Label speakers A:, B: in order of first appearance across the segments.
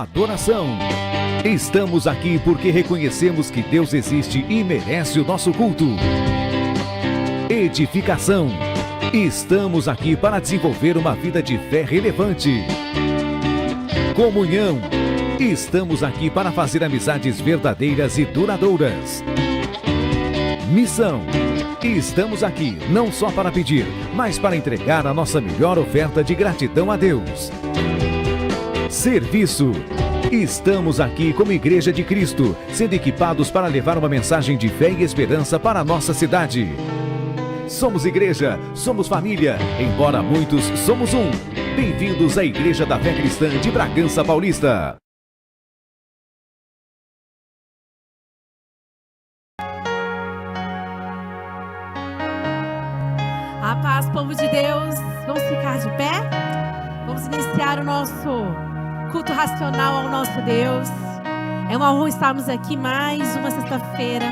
A: adoração. Estamos aqui porque reconhecemos que Deus existe e merece o nosso culto. Edificação. Estamos aqui para desenvolver uma vida de fé relevante. Comunhão. Estamos aqui para fazer amizades verdadeiras e duradouras. Missão. Estamos aqui não só para pedir, mas para entregar a nossa melhor oferta de gratidão a Deus. Serviço. Estamos aqui como Igreja de Cristo, sendo equipados para levar uma mensagem de fé e esperança para a nossa cidade. Somos igreja, somos família, embora muitos somos um. Bem-vindos à Igreja da Fé Cristã de Bragança Paulista.
B: A paz, povo de Deus. Vamos ficar de pé? Vamos iniciar o nosso culto racional ao nosso Deus. É uma honra estarmos aqui mais uma sexta-feira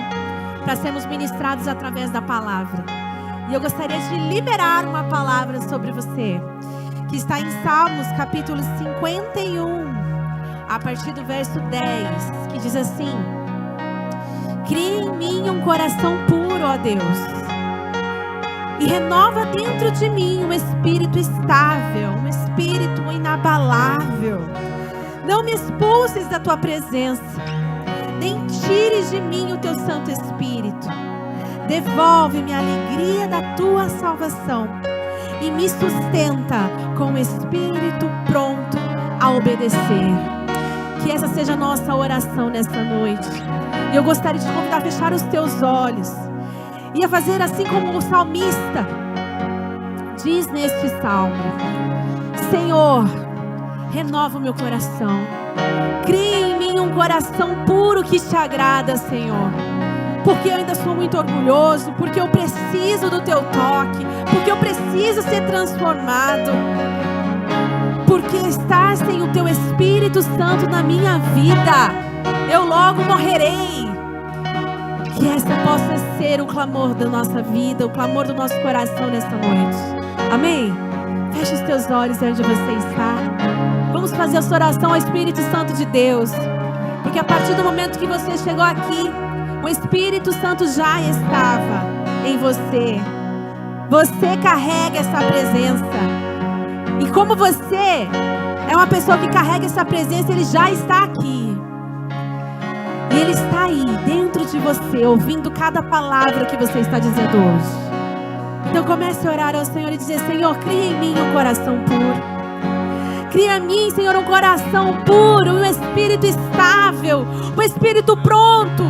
B: para sermos ministrados através da palavra. E eu gostaria de liberar uma palavra sobre você, que está em Salmos capítulo 51, a partir do verso 10, que diz assim: cria em mim um coração puro, ó Deus, e renova dentro de mim um espírito estável, um espírito inabalável. Não me expulses da tua presença, nem tires de mim o teu Santo Espírito. Devolve-me a alegria da tua salvação e me sustenta com o espírito pronto a obedecer. Que essa seja a nossa oração nesta noite. E eu gostaria de te convidar a fechar os teus olhos e a fazer assim como o salmista diz neste salmo: Senhor, renova o meu coração. Cria em mim um coração puro que te agrada, Senhor. Porque eu ainda sou muito orgulhoso, porque eu preciso do teu toque, porque eu preciso ser transformado, porque estar sem o teu Espírito Santo na minha vida, eu logo morrerei. Que essa possa ser o clamor da nossa vida, o clamor do nosso coração nesta noite. Amém? Feche os teus olhos onde você está. Vamos fazer essa oração ao Espírito Santo de Deus, porque a partir do momento que você chegou aqui, o Espírito Santo já estava em você. Você carrega essa presença. E como você é uma pessoa que carrega essa presença, Ele já está aqui. E Ele está aí, dentro de você, ouvindo cada palavra que você está dizendo hoje. Então comece a orar ao Senhor e dizer: Senhor, cria em mim um coração puro. Cria em mim, Senhor, um coração puro, um espírito estável, um espírito pronto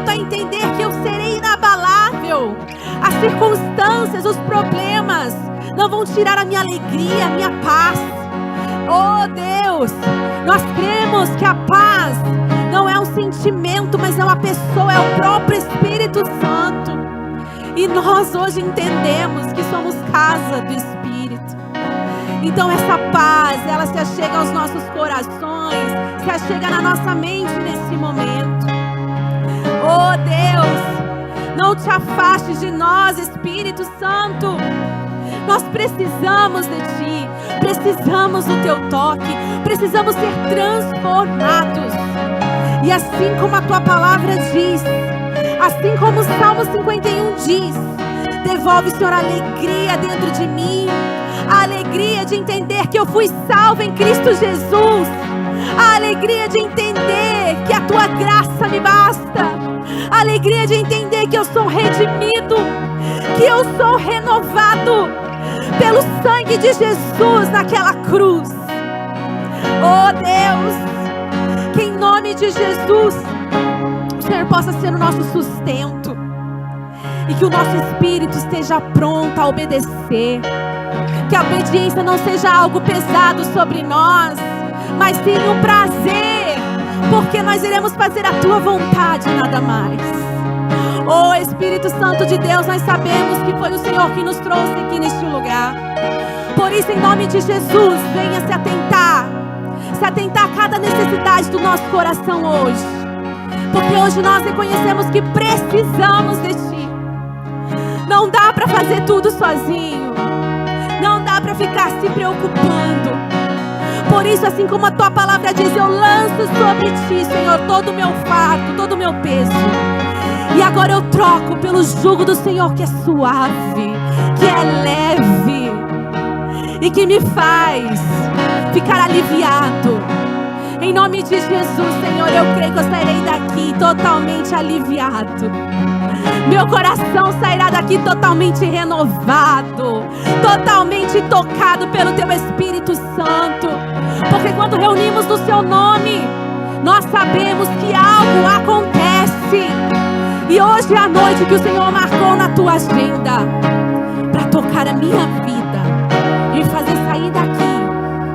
B: a entender que eu serei inabalável. As circunstâncias, os problemas não vão tirar a minha alegria, a minha paz. Oh Deus, nós cremos que a paz não é um sentimento, mas é uma pessoa, é o próprio Espírito Santo. E nós hoje entendemos que somos casa do Espírito. Então essa paz, ela se achega aos nossos corações, se achega na nossa mente nesse momento. Oh Deus, não te afastes de nós, Espírito Santo. Nós precisamos de Ti, precisamos do Teu toque, precisamos ser transformados. E assim como a Tua palavra diz, assim como o Salmo 51 diz, devolve, Senhor, a alegria dentro de mim, a alegria de entender que eu fui salvo em Cristo Jesus, a alegria de entender que a Tua graça me basta, a alegria de entender que eu sou redimido, que eu sou renovado pelo sangue de Jesus naquela cruz. Oh Deus, que em nome de Jesus o Senhor possa ser o nosso sustento e que o nosso espírito esteja pronto a obedecer, que a obediência não seja algo pesado sobre nós, mas sim um prazer, porque nós iremos fazer a Tua vontade, nada mais. Oh Espírito Santo de Deus, nós sabemos que foi o Senhor que nos trouxe aqui neste lugar. Por isso, em nome de Jesus, venha se atentar a cada necessidade do nosso coração hoje, porque hoje nós reconhecemos que precisamos de Ti. Não dá para fazer tudo sozinho, não dá para ficar se preocupando, Por isso, assim como a tua palavra diz, eu lanço sobre ti, Senhor, todo o meu fardo, todo o meu peso. E agora eu troco pelo jugo do Senhor, que é suave, que é leve e que me faz ficar aliviado. Em nome de Jesus, Senhor, eu creio que eu sairei daqui totalmente aliviado. Meu coração sairá daqui totalmente renovado, totalmente tocado pelo Teu Espírito Santo. Porque quando reunimos no Seu nome, nós sabemos que algo acontece. E hoje é a noite que o Senhor marcou na Tua agenda para tocar a minha vida e fazer sair daqui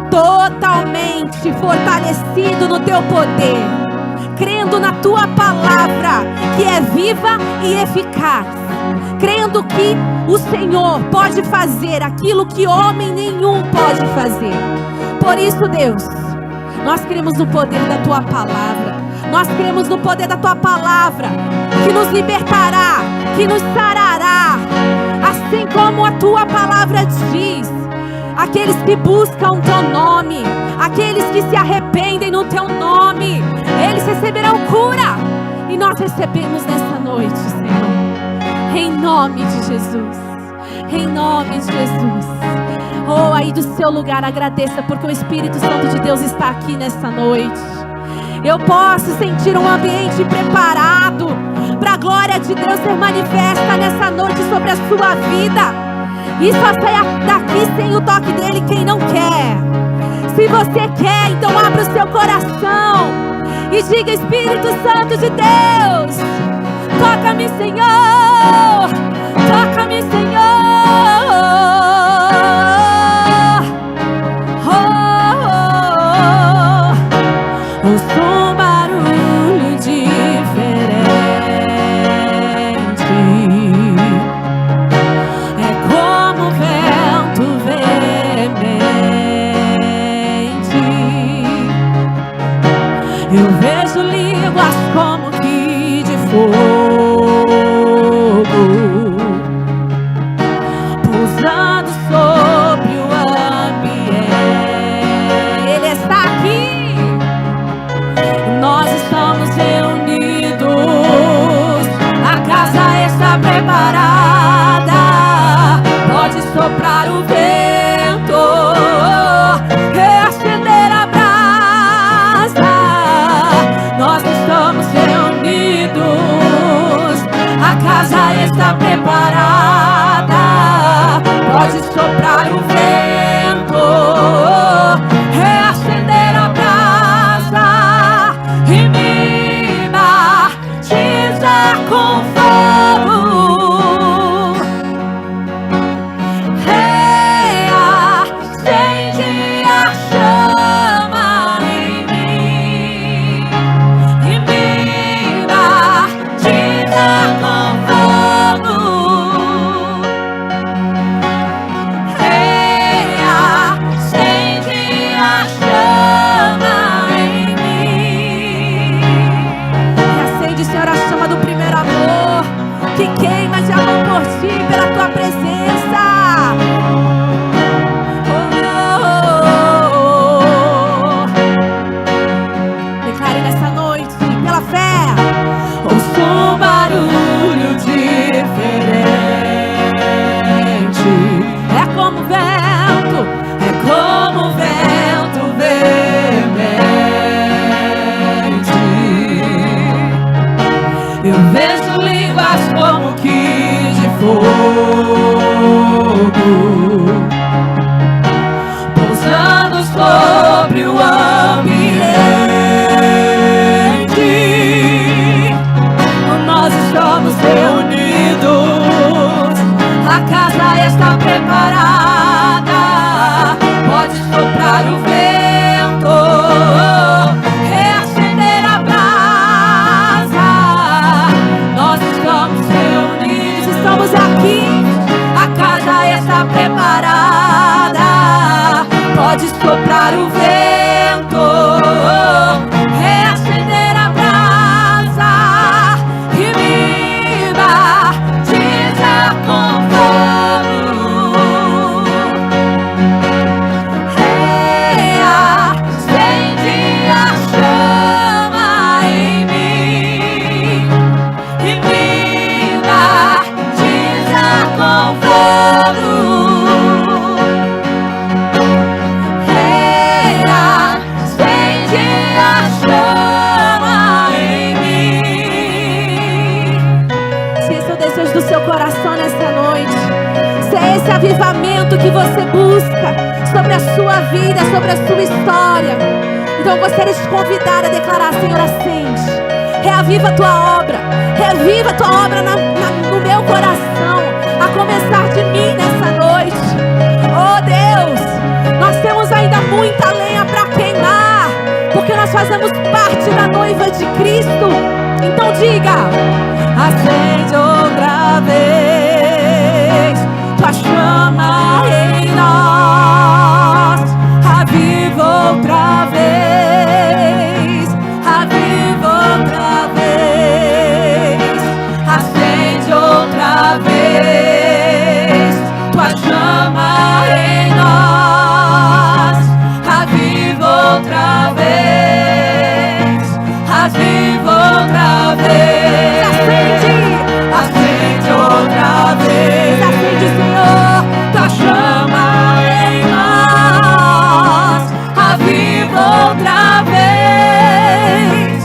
B: totalmente fortalecido no Teu poder, crendo na Tua palavra, que é viva e eficaz, crendo que o Senhor pode fazer aquilo que homem nenhum pode fazer. Por isso, Deus, nós cremos no poder da Tua palavra. Nós cremos no poder da Tua palavra, que nos libertará, que nos sarará, assim como a Tua palavra diz. Aqueles que buscam o Teu nome, aqueles que se arrependem no Teu nome, eles receberão cura. E nós recebemos nessa noite, Senhor, em nome de Jesus, em nome de Jesus. Oh, aí do seu lugar agradeça, porque o Espírito Santo de Deus está aqui nessa noite. Eu posso sentir um ambiente preparado para a glória de Deus ser manifesta nessa noite sobre a sua vida. E só sai daqui sem o toque dele quem não quer. Se você quer, então abra o seu coração e diga: Espírito Santo de Deus, toca-me, Senhor, toca-me, Senhor. Ouço um barulho diferente. Eu vejo línguas como que de fogo pousando sobre o ambiente. Ele está aqui. Nós estamos reunidos. A casa está preparada. Pode soprar o vento, reacender a brasa. Nós estamos reunidos. você busca, sobre a sua vida, sobre a sua história. Então eu gostaria de te convidar a declarar: Senhor, acende, reaviva a tua obra, reviva a tua obra no meu coração, a começar de mim nessa noite. Oh Deus, nós temos ainda muita lenha para queimar, porque nós fazemos parte da noiva de Cristo. Então diga: acende outra vez tua chama em nós, aviva outra vez, aviva outra vez, acende outra vez tua chama em nós, aviva outra vez, aviva outra vez, acende outra vez, acende, Senhor, tua chama em nós, aviva outra vez,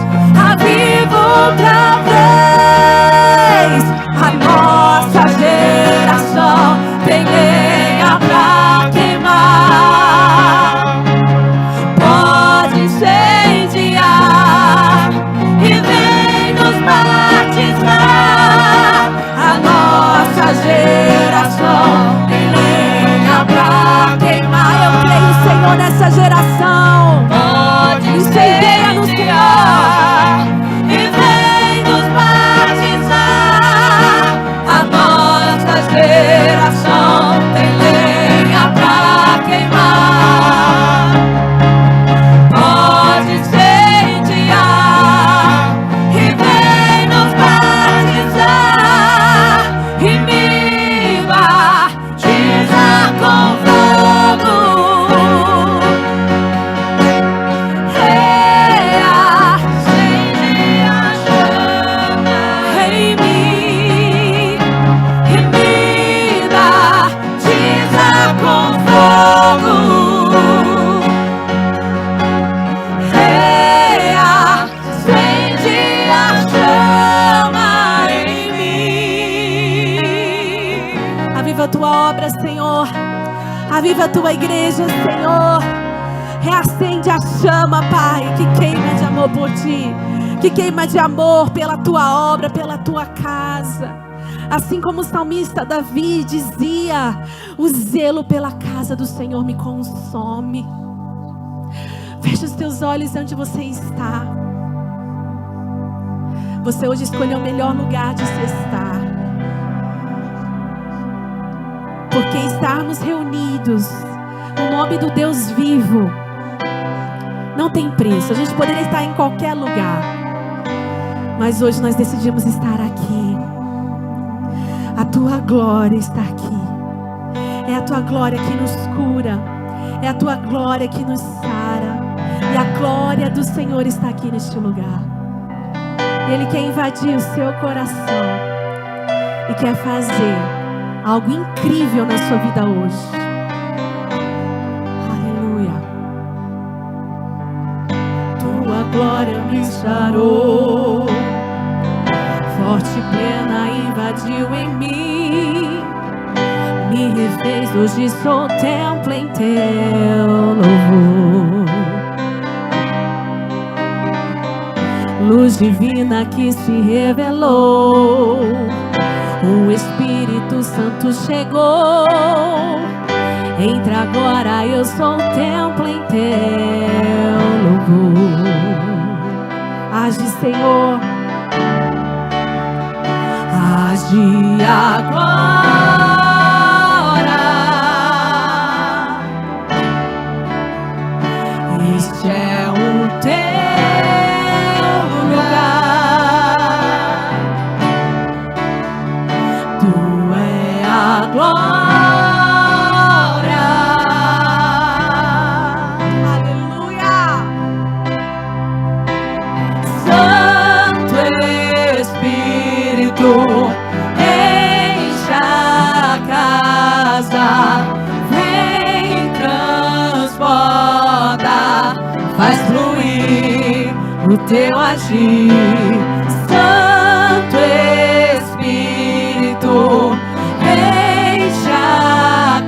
B: aviva outra vez. A nossa geração tem lenha pra queimar, pode incendiar e vem nos batizar. A nossa geração tem lenha pra queimar. Eu creio, Senhor, nessa geração. Pode incendiar e vem nos batizar. A nossa geração tem lenha pra queimar. Pode incendiar e vem nos batizar. E me batiza com fogo. Reacende a chama em mim. E me batiza com fogo. Reacende a chama em mim. Aviva a tua obra, Senhor. Aviva a tua igreja, Senhor. Reacende a chama, Pai, que queima de amor por ti, que queima de amor pela tua obra, pela tua casa. Assim como o salmista Davi dizia: o zelo pela casa do Senhor me consome. Feche os teus olhos onde você está. Você hoje escolheu o melhor lugar de se estar, porque estarmos reunidos no nome do Deus vivo não tem preço. A gente poderia estar em qualquer lugar, mas hoje nós decidimos estar aqui. A tua glória está aqui. É a tua glória que nos cura, é a tua glória que nos sara, e a glória do Senhor está aqui neste lugar. Ele quer invadir o seu coração e quer fazer algo incrível na sua vida hoje. Aleluia. Tua glória me sarou, forte e plena invadiu em mim, me refez, hoje sou templo em teu louvor. Luz divina que se revelou, o Espírito Santo chegou. Entra agora, eu sou um templo em teu louvor. Age, Senhor, age agora. Este é o teu lugar, tu é a glória. Aleluia. Santo Espírito, enche a casa, vem, transporta, faz fluir o teu agir. Santo Espírito, enche a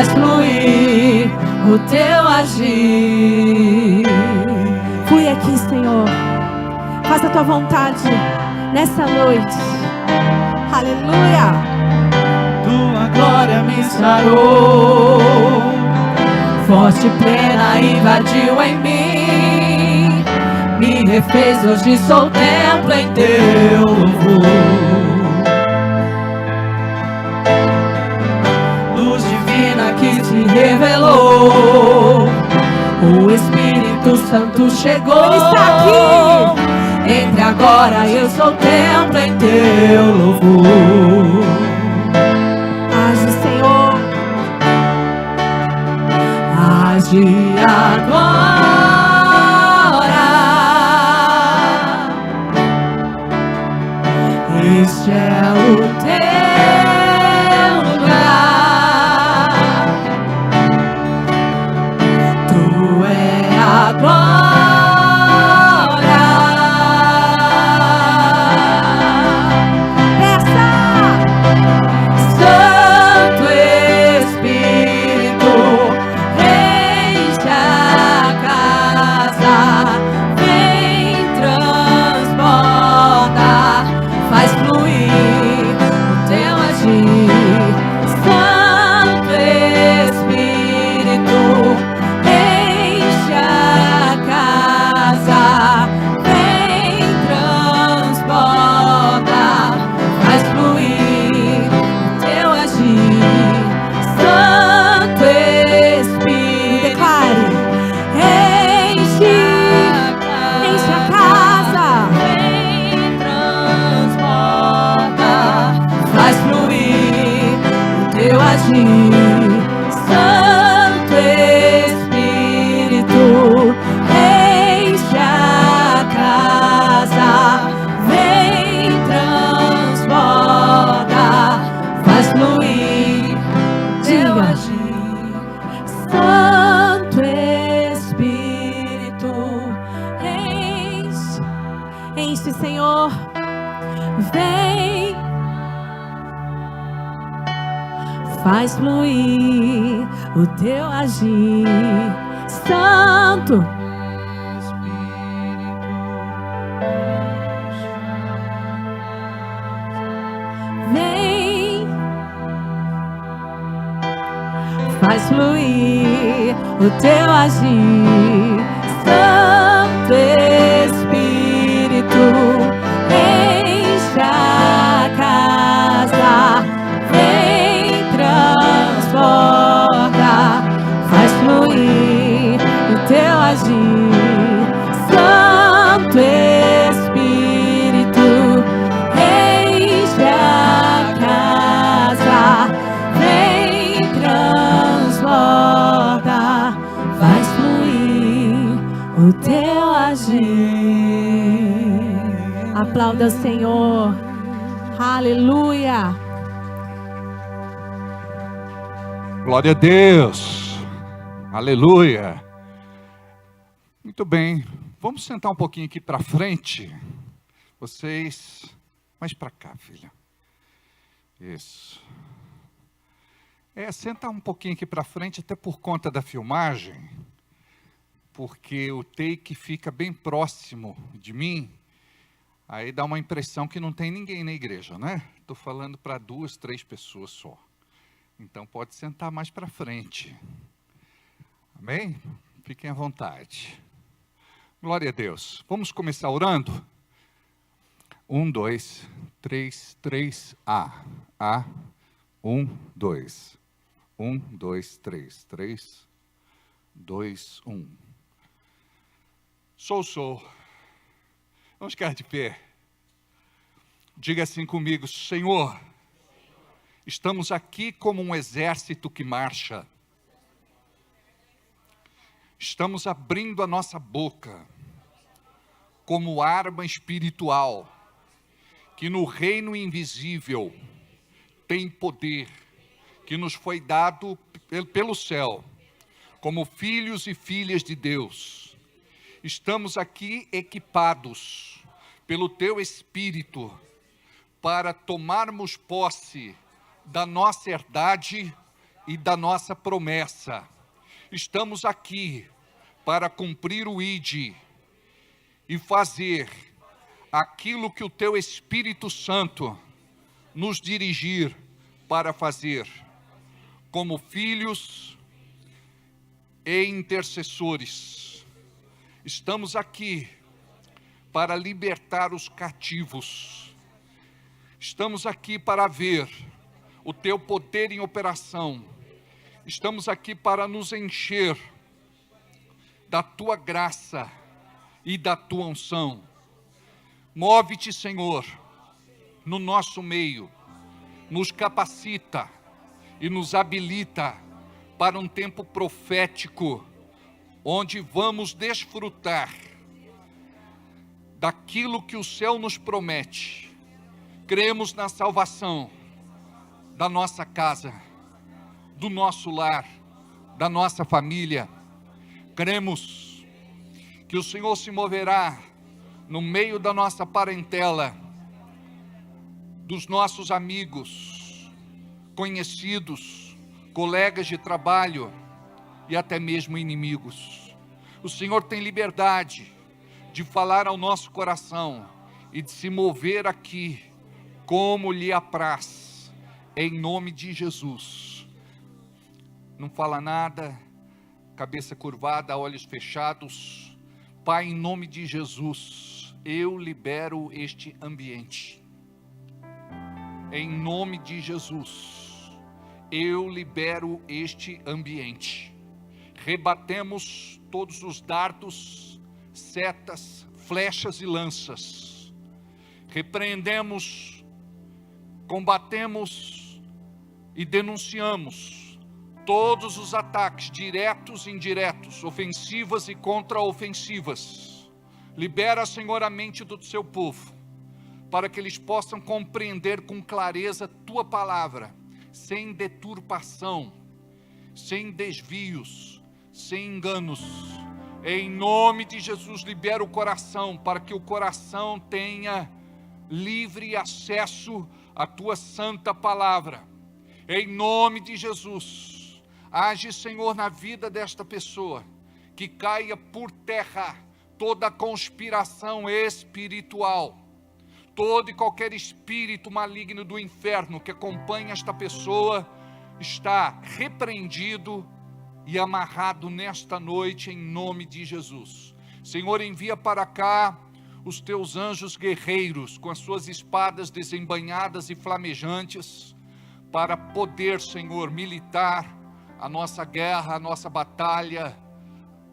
B: faz fluir o teu agir. Flui aqui, Senhor. Faça a tua vontade nessa noite. Aleluia.
C: Tua glória me sarou, forte e plena invadiu em mim, me refez, hoje sou templo em teu louvor. Luz divina que se revelou, o Espírito Santo chegou.
B: Ele está aqui.
C: Entre agora eu sou templo em teu louvor.
B: Age, Senhor.
C: Age agora. Este é o teu lugar. Tu é a glória. Santo Espírito, enche a casa, vem transborda, faz fluir teu agir. Santo Espírito,
B: Enche, Senhor. Vem. Faz fluir o teu agir, Santo vem. Faz fluir o teu agir, Santo Espírito, enche a casa. Faz fluir o teu agir, Santo Espírito, enche a casa, vem transborda, faz fluir o teu agir. Aplauda o Senhor, aleluia.
D: Glória a Deus, aleluia. Muito bem, vamos sentar um pouquinho aqui para frente. Vocês, mais para cá, filha. Isso. Senta um pouquinho aqui para frente, até por conta da filmagem, porque o take fica bem próximo de mim, aí dá uma impressão que não tem ninguém na igreja, né? Estou falando para 2, 3 pessoas só. Então pode sentar mais para frente. Amém? Fiquem à vontade. Glória a Deus. Vamos começar orando? 1, 2, 3, 3, A. A. 1, 2. 1, 2, 3. 3, 2, 1. Sou. Vamos ficar de pé. Diga assim comigo: Senhor, estamos aqui como um exército que marcha. Estamos abrindo a nossa boca como arma espiritual que no reino invisível tem poder, que nos foi dado pelo céu, como filhos e filhas de Deus. Estamos aqui equipados pelo Teu Espírito para tomarmos posse da nossa herdade e da nossa promessa. Estamos aqui para cumprir o ID e fazer aquilo que o Teu Espírito Santo nos dirigir para fazer, como filhos e intercessores. Estamos aqui para libertar os cativos. Estamos aqui para ver o Teu poder em operação. Estamos aqui para nos encher da Tua graça e da Tua unção. Move-te, Senhor, no nosso meio, nos capacita e nos habilita para um tempo profético, onde vamos desfrutar daquilo que o céu nos promete. Cremos na salvação da nossa casa, do nosso lar, da nossa família. Cremos que o Senhor se moverá no meio da nossa parentela, dos nossos amigos, conhecidos, colegas de trabalho e até mesmo inimigos. O Senhor tem liberdade de falar ao nosso coração e de se mover aqui como lhe apraz, em nome de Jesus. Não fala nada, cabeça curvada, olhos fechados. Pai, em nome de Jesus, eu libero este ambiente. Em nome de Jesus, eu libero este ambiente. Rebatemos todos os dardos, setas, flechas e lanças. Repreendemos, combatemos e denunciamos todos os ataques diretos e indiretos, ofensivas e contra-ofensivas. Libera, Senhor, a mente do Seu povo, para que eles possam compreender com clareza Tua palavra, sem deturpação, sem desvios, sem enganos. Em nome de Jesus, libera o coração, para que o coração tenha livre acesso à Tua santa palavra. Em nome de Jesus, age, Senhor, na vida desta pessoa, que caia por terra toda conspiração espiritual, todo e qualquer espírito maligno do inferno que acompanha esta pessoa, está repreendido e amarrado nesta noite, em nome de Jesus. Senhor, envia para cá os Teus anjos guerreiros, com as suas espadas desembainhadas e flamejantes, para poder, Senhor, militar a nossa guerra, a nossa batalha,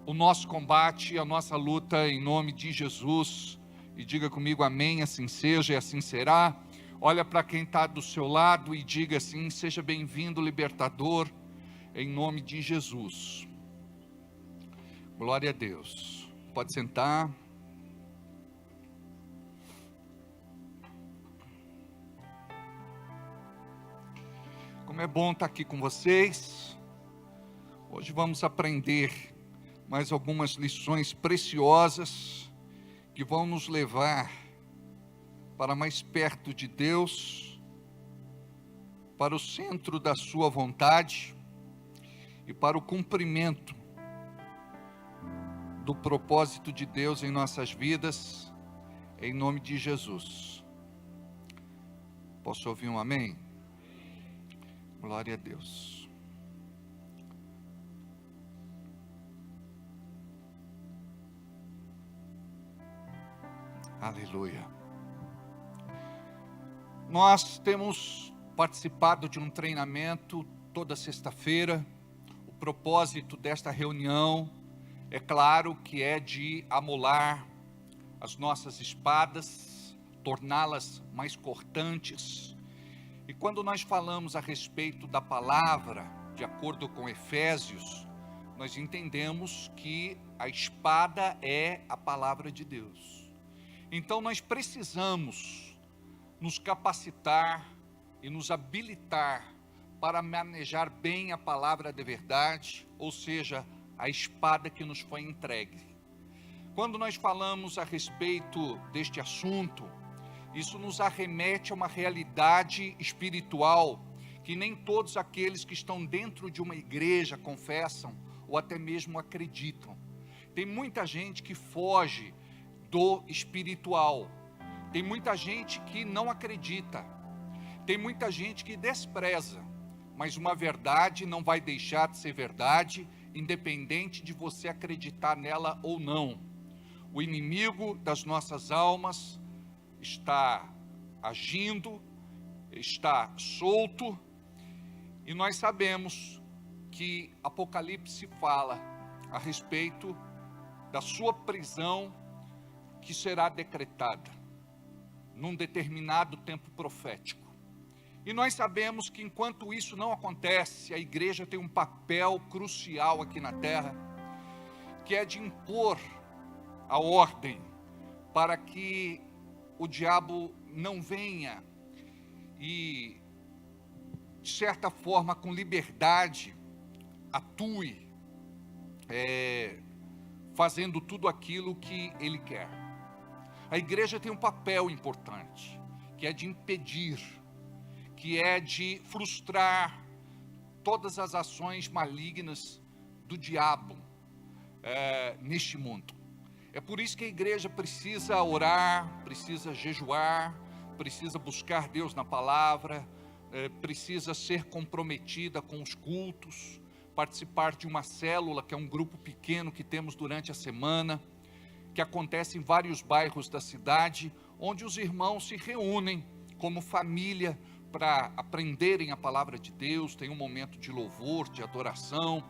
D: o nosso combate, a nossa luta, em nome de Jesus. E diga comigo amém, assim seja e assim será. Olha para quem está do seu lado e diga assim: seja bem-vindo, libertador, em nome de Jesus. Glória a Deus. Pode sentar. Como é bom estar aqui com vocês. Hoje vamos aprender mais algumas lições preciosas que vão nos levar para mais perto de Deus, para o centro da sua vontade e para o cumprimento do propósito de Deus em nossas vidas, em nome de Jesus. Posso ouvir um amém? Glória a Deus. Aleluia. Nós temos participado de um treinamento toda sexta-feira. O propósito desta reunião, é claro, que é de amolar as nossas espadas, torná-las mais cortantes. E quando nós falamos a respeito da palavra, de acordo com Efésios, nós entendemos que a espada é a palavra de Deus. Então nós precisamos nos capacitar e nos habilitar para manejar bem a palavra de verdade, ou seja, a espada que nos foi entregue. Quando nós falamos a respeito deste assunto, isso nos arremete a uma realidade espiritual que nem todos aqueles que estão dentro de uma igreja confessam ou até mesmo acreditam. Tem muita gente que foge do espiritual. Tem muita gente que não acredita. Tem muita gente que despreza. Mas uma verdade não vai deixar de ser verdade, independente de você acreditar nela ou não. O inimigo das nossas almas está agindo, está solto, e nós sabemos que Apocalipse fala a respeito da sua prisão, que será decretada num determinado tempo profético. E nós sabemos que enquanto isso não acontece, a igreja tem um papel crucial aqui na terra, que é de impor a ordem, para que o diabo não venha e, de certa forma, com liberdade, atue, fazendo tudo aquilo que ele quer. A igreja tem um papel importante, que é de impedir, que é de frustrar todas as ações malignas do diabo neste mundo. É por isso que a igreja precisa orar, precisa jejuar, precisa buscar Deus na palavra, precisa ser comprometida com os cultos, participar de uma célula, que é um grupo pequeno que temos durante a semana, que acontece em vários bairros da cidade, onde os irmãos se reúnem como família para aprenderem a palavra de Deus. Tem um momento de louvor, de adoração.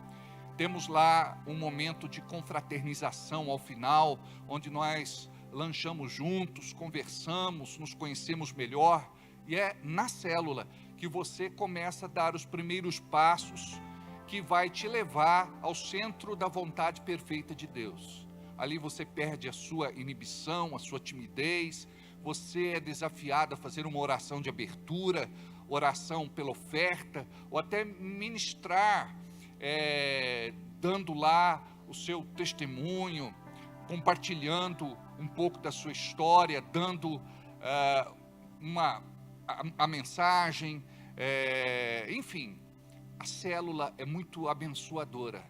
D: Temos lá um momento de confraternização ao final, onde nós lanchamos juntos, conversamos, nos conhecemos melhor. E é na célula que você começa a dar os primeiros passos que vai te levar ao centro da vontade perfeita de Deus. Ali você perde a sua inibição, a sua timidez, você é desafiado a fazer uma oração de abertura, oração pela oferta, ou até ministrar, dando lá o seu testemunho, compartilhando um pouco da sua história, dando a mensagem, enfim. A célula é muito abençoadora.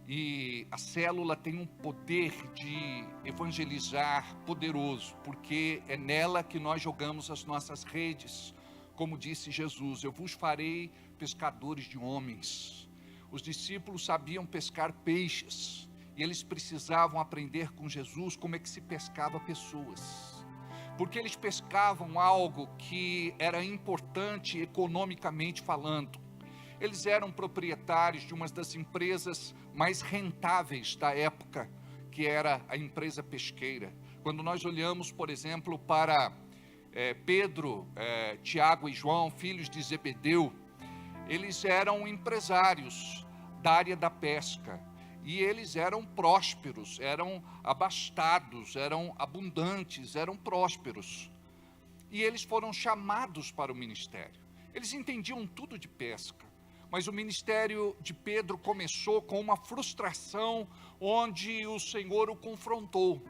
D: E a célula tem um poder de evangelizar poderoso, porque é nela que nós jogamos as nossas redes. Como disse Jesus: eu vos farei pescadores de homens. Os discípulos sabiam pescar peixes, e eles precisavam aprender com Jesus como é que se pescava pessoas, porque eles pescavam algo que era importante economicamente falando. Eles eram proprietários de uma das empresas mais rentáveis da época, que era a empresa pesqueira. Quando nós olhamos, por exemplo, para Pedro, Tiago e João, filhos de Zebedeu, eles eram empresários da área da pesca, e eles eram prósperos, eram abastados, eram abundantes, eram prósperos, e eles foram chamados para o ministério. Eles entendiam tudo de pesca. Mas o ministério de Pedro começou com uma frustração, onde o Senhor o confrontou.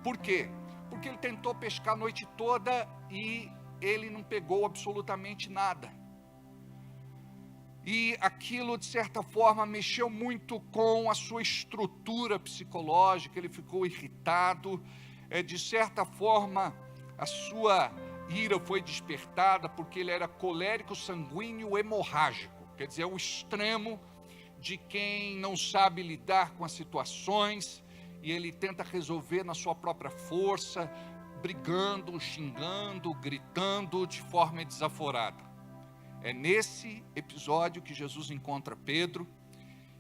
D: Por quê? Porque ele tentou pescar a noite toda e ele não pegou absolutamente nada. E aquilo, de certa forma, mexeu muito com a sua estrutura psicológica. Ele ficou irritado, de certa forma, a sua ira foi despertada, porque ele era colérico, sanguíneo, hemorrágico. Quer dizer, é o extremo de quem não sabe lidar com as situações, e ele tenta resolver na sua própria força, brigando, xingando, gritando de forma desaforada. É nesse episódio que Jesus encontra Pedro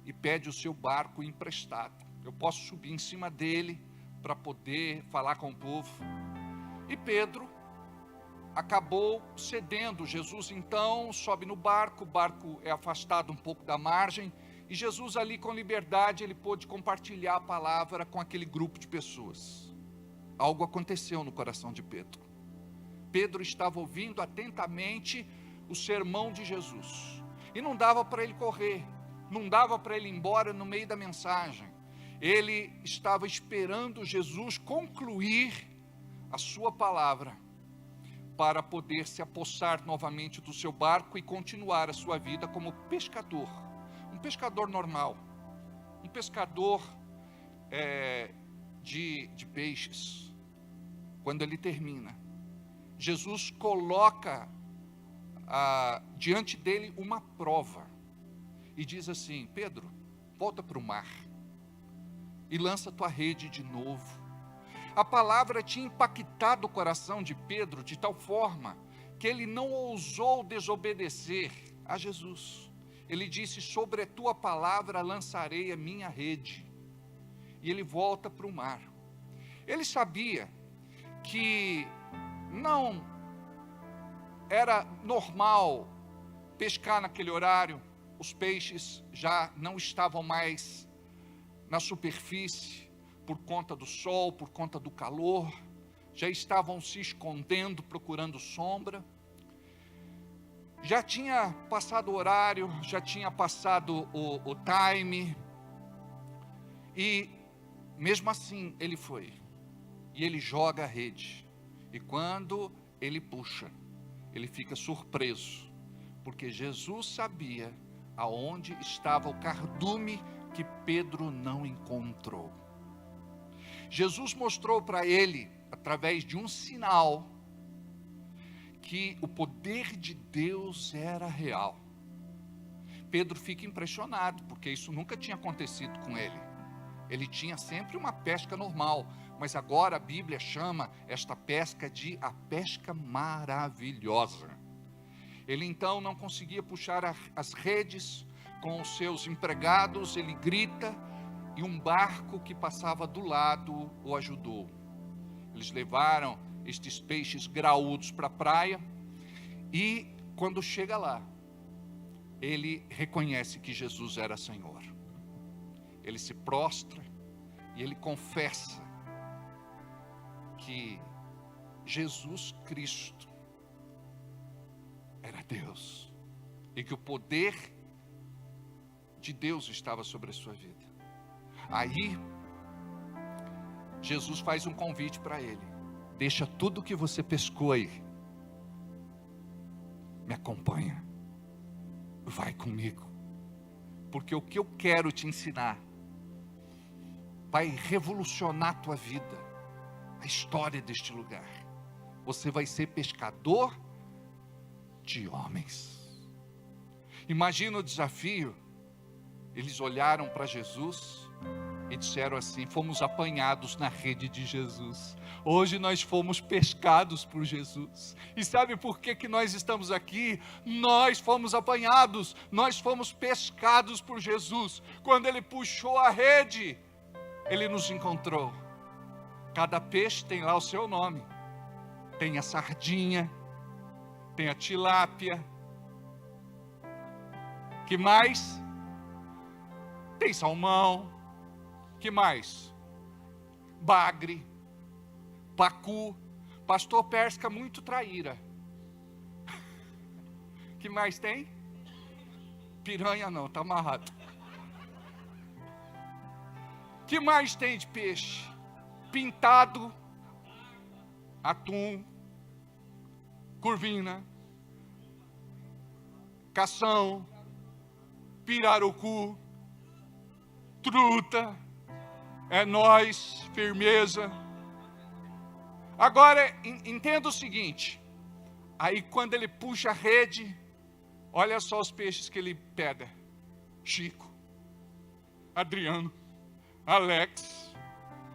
D: e pede o seu barco emprestado. Eu posso subir em cima dele para poder falar com o povo. E Pedro acabou cedendo. Jesus então sobe no barco, o barco é afastado um pouco da margem, e Jesus ali com liberdade, ele pôde compartilhar a palavra com aquele grupo de pessoas. Algo aconteceu no coração de Pedro. Pedro estava ouvindo atentamente o sermão de Jesus, e não dava para ele correr, não dava para ele ir embora no meio da mensagem. Ele estava esperando Jesus concluir a sua palavra, para poder se apossar novamente do seu barco e continuar a sua vida como pescador. Um pescador normal, um pescador de peixes. Quando ele termina, Jesus coloca diante dele uma prova e diz assim: Pedro, volta para o mar e lança tua rede de novo. A palavra tinha impactado o coração de Pedro de tal forma que ele não ousou desobedecer a Jesus. Ele disse: sobre a tua palavra lançarei a minha rede. E ele volta para o mar. Ele sabia que não era normal pescar naquele horário. Os peixes já não estavam mais na superfície por conta do sol, por conta do calor, já estavam se escondendo, procurando sombra. Já tinha passado o horário, já tinha passado o time, e mesmo assim ele foi, e ele joga a rede, e quando ele puxa, ele fica surpreso, porque Jesus sabia aonde estava o cardume que Pedro não encontrou. Jesus mostrou para ele, através de um sinal, que o poder de Deus era real. Pedro fica impressionado, porque isso nunca tinha acontecido com ele. Ele tinha sempre uma pesca normal, mas agora a Bíblia chama esta pesca de a pesca maravilhosa. Ele então não conseguia puxar as redes com os seus empregados, ele grita, e um barco que passava do lado o ajudou. Eles levaram estes peixes graúdos para a praia, e quando chega lá, ele reconhece que Jesus era Senhor. Ele se prostra e ele confessa que Jesus Cristo era Deus, e que o poder de Deus estava sobre a sua vida. Aí, Jesus faz um convite para ele: deixa tudo que você pescou aí, me acompanha, vai comigo, porque o que eu quero te ensinar vai revolucionar a tua vida, a história deste lugar. Você vai ser pescador de homens. Imagina o desafio. Eles olharam para Jesus e disseram assim: fomos apanhados na rede de Jesus. Hoje nós fomos pescados por Jesus. E sabe por que nós estamos aqui? Nós fomos apanhados, nós fomos pescados por Jesus. Quando Ele puxou a rede, Ele nos encontrou. Cada peixe tem lá o seu nome. Tem a sardinha, tem a tilápia. Que mais? Tem salmão. Que mais? Bagre, pacu. Pastor pesca muito traíra. Que mais tem? Piranha não, está amarrado. Que mais tem de peixe? Pintado, atum, curvina, cação, pirarucu, truta. É nós, firmeza. Agora, entenda o seguinte. Aí quando ele puxa a rede, olha só os peixes que ele pega: Chico, Adriano, Alex,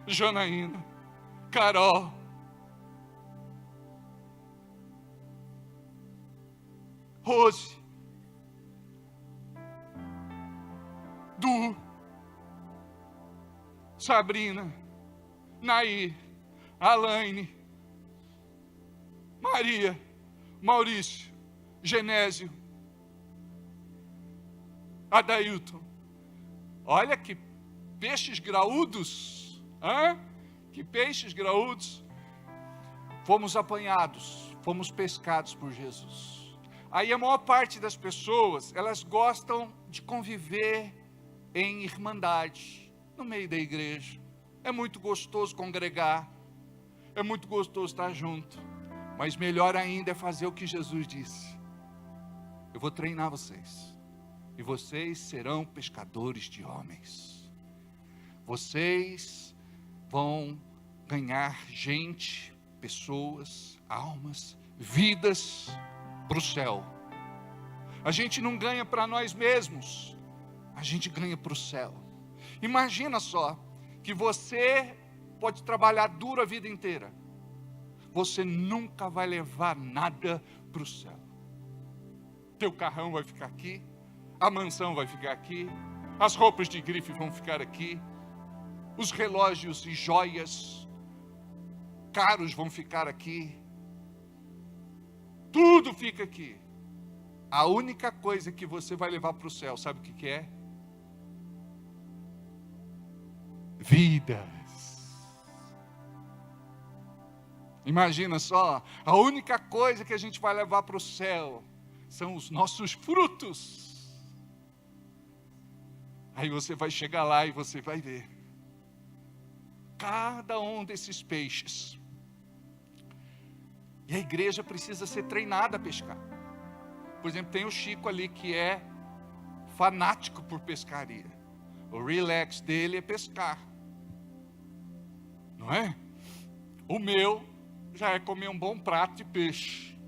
D: Janaína, Carol, Rose, Du, Sabrina, Nair, Alaine, Maria, Maurício, Genésio, Adailton. Olha que peixes graúdos, que peixes graúdos. Fomos apanhados, fomos pescados por Jesus. Aí a maior parte das pessoas, elas gostam de conviver em irmandade, no meio da igreja. É muito gostoso congregar, é muito gostoso estar junto, Mas melhor ainda é fazer o que Jesus disse. Eu vou treinar vocês. E vocês serão pescadores de homens. Vocês vão ganhar gente, pessoas, almas, vidas para o céu. A gente não ganha para nós mesmos. A gente ganha para o céu. Imagina só que você pode trabalhar duro a vida inteira. Você nunca vai levar nada para o céu. Teu carrão vai ficar aqui. A mansão vai ficar aqui. As roupas de grife vão ficar aqui. Os relógios e joias caros vão ficar aqui. Tudo fica aqui. A única coisa que você vai levar para o céu, sabe o que é? Vidas. Imagina só, a única coisa que a gente vai levar para o céu são os nossos frutos. Aí você vai chegar lá e você vai ver. Cada um desses peixes. E a igreja precisa ser treinada a pescar. Por exemplo, tem o Chico ali que é fanático por pescaria. O relax dele é pescar. Não é? O meu já é comer um bom prato de peixe.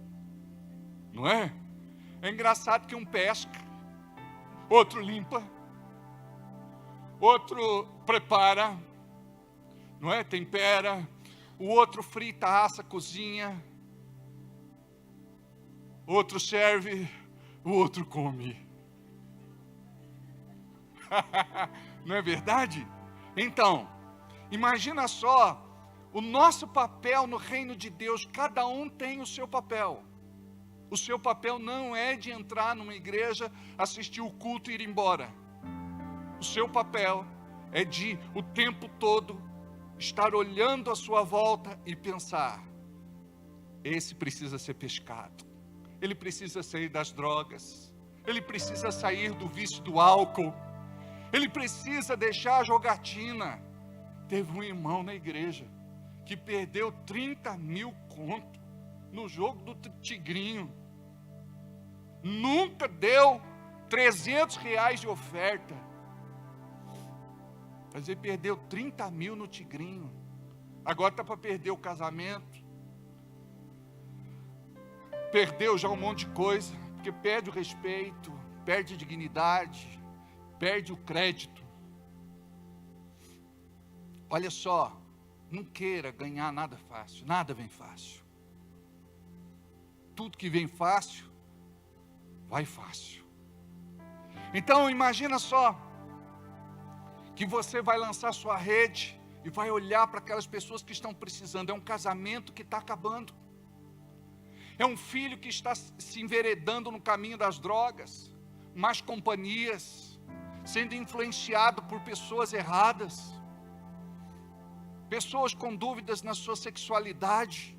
D: Não é? É engraçado que um pesca, outro limpa, outro prepara, não é? Tempera, o outro frita, assa, cozinha, outro serve, o outro come. Não é verdade? Então, imagina só, o nosso papel no reino de Deus, cada um tem o seu papel. O seu papel não é de entrar numa igreja, assistir o culto e ir embora. O seu papel é de, o tempo todo, estar olhando à sua volta e pensar: esse precisa ser pescado, ele precisa sair das drogas, ele precisa sair do vício do álcool, ele precisa deixar a jogatina. Teve um irmão na igreja que perdeu 30 mil conto no jogo do tigrinho. Nunca deu 300 reais de oferta. Mas ele perdeu 30 mil no tigrinho. Agora está para perder o casamento. Perdeu já um monte de coisa. Porque perde o respeito, perde a dignidade, perde o crédito. Olha só, não queira ganhar nada fácil. Nada vem fácil. Tudo que vem fácil, vai fácil. Então imagina só, que você vai lançar sua rede e vai olhar para aquelas pessoas que estão precisando. É um casamento que está acabando. É um filho que está se enveredando no caminho das drogas, más companhias, sendo influenciado por pessoas erradas, pessoas com dúvidas na sua sexualidade,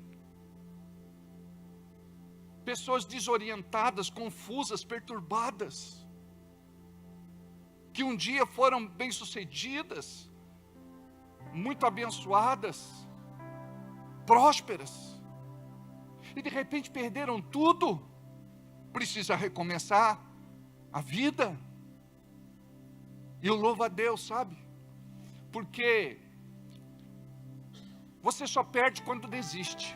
D: pessoas desorientadas, confusas, perturbadas, que um dia foram bem-sucedidas, muito abençoadas, prósperas, e de repente perderam tudo. Precisa recomeçar a vida. E eu louvo a Deus, sabe? Porque você só perde quando desiste.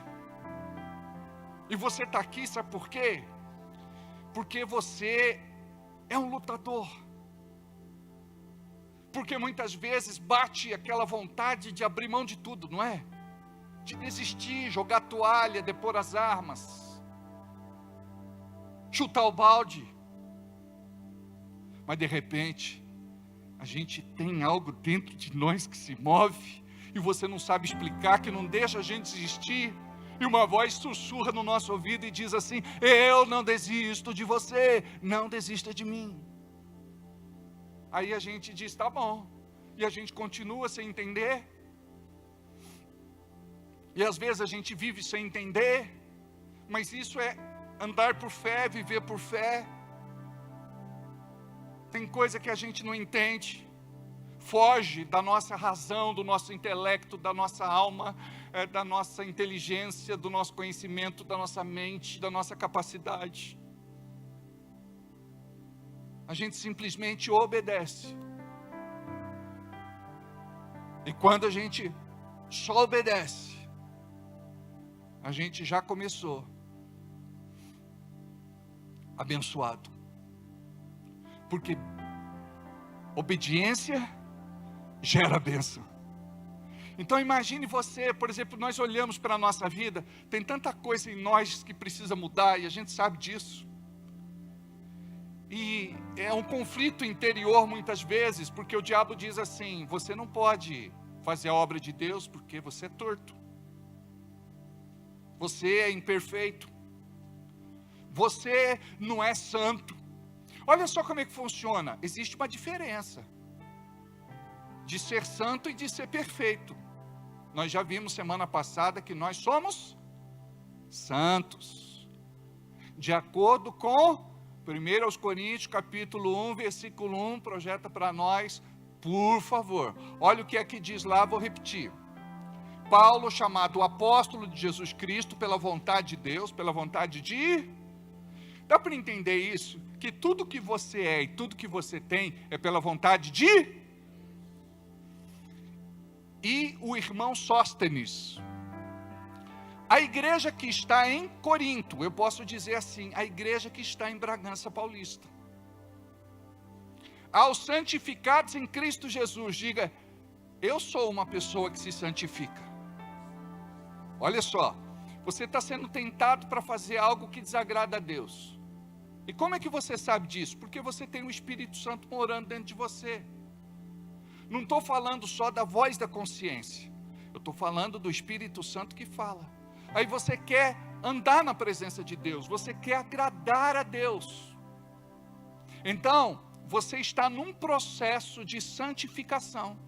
D: E você está aqui, sabe por quê? Porque você é um lutador. Porque muitas vezes bate aquela vontade de abrir mão de tudo, não é? De desistir, jogar a toalha, depor as armas, chutar o balde. Mas de repente, a gente tem algo dentro de nós que se move, e você não sabe explicar, que não deixa a gente desistir. E uma voz sussurra no nosso ouvido e diz assim: eu não desisto de você, não desista de mim. Aí a gente diz: tá bom. E a gente continua sem entender. E às vezes a gente vive sem entender. Mas isso é andar por fé, viver por fé. Tem coisa que a gente não entende. Foge da nossa razão, do nosso intelecto, da nossa alma. da nossa inteligência, do nosso conhecimento, da nossa mente, da nossa capacidade. A gente simplesmente obedece. E quando a gente só obedece, a gente já começou abençoado. Porque obediência gera bênção. Então imagine você, por exemplo, nós olhamos para a nossa vida, tem tanta coisa em nós que precisa mudar, e a gente sabe disso. E é um conflito interior muitas vezes, porque o diabo diz assim: você não pode fazer a obra de Deus porque você é torto. Você é imperfeito. Você não é santo. Olha só como é que funciona. Existe uma diferença de ser santo e de ser perfeito. Nós já vimos semana passada que nós somos santos. De acordo com 1 Coríntios capítulo 1, versículo 1, projeta para nós, por favor. Olha o que é que diz lá, vou repetir. Paulo, chamado apóstolo de Jesus Cristo, pela vontade de Deus, pela vontade de... Dá para entender isso? Que tudo que você é e tudo que você tem é pela vontade de... E o irmão Sóstenes. A igreja que está em Corinto, eu posso dizer assim, a igreja que está em Bragança Paulista. Aos santificados em Cristo Jesus, diga, eu sou uma pessoa que se santifica. Olha só, você está sendo tentado para fazer algo que desagrada a Deus. E como é que você sabe disso? Porque você tem o Espírito Santo morando dentro de você. Não estou falando só da voz da consciência, eu estou falando do Espírito Santo que fala. Aí você quer andar na presença de Deus, você quer agradar a Deus. Então, você está num processo de santificação.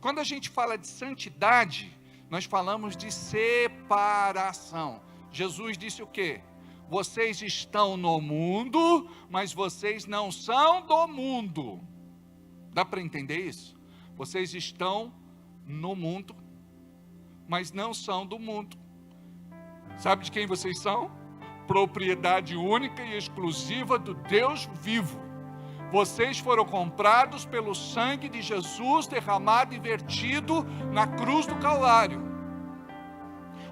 D: Quando a gente fala de santidade, nós falamos de separação. Jesus disse o quê? Vocês estão no mundo, mas vocês não são do mundo. Dá para entender isso? Vocês estão no mundo, mas não são do mundo. Sabe de quem vocês são? Propriedade única e exclusiva do Deus vivo. Vocês foram comprados pelo sangue de Jesus derramado e vertido na cruz do Calvário.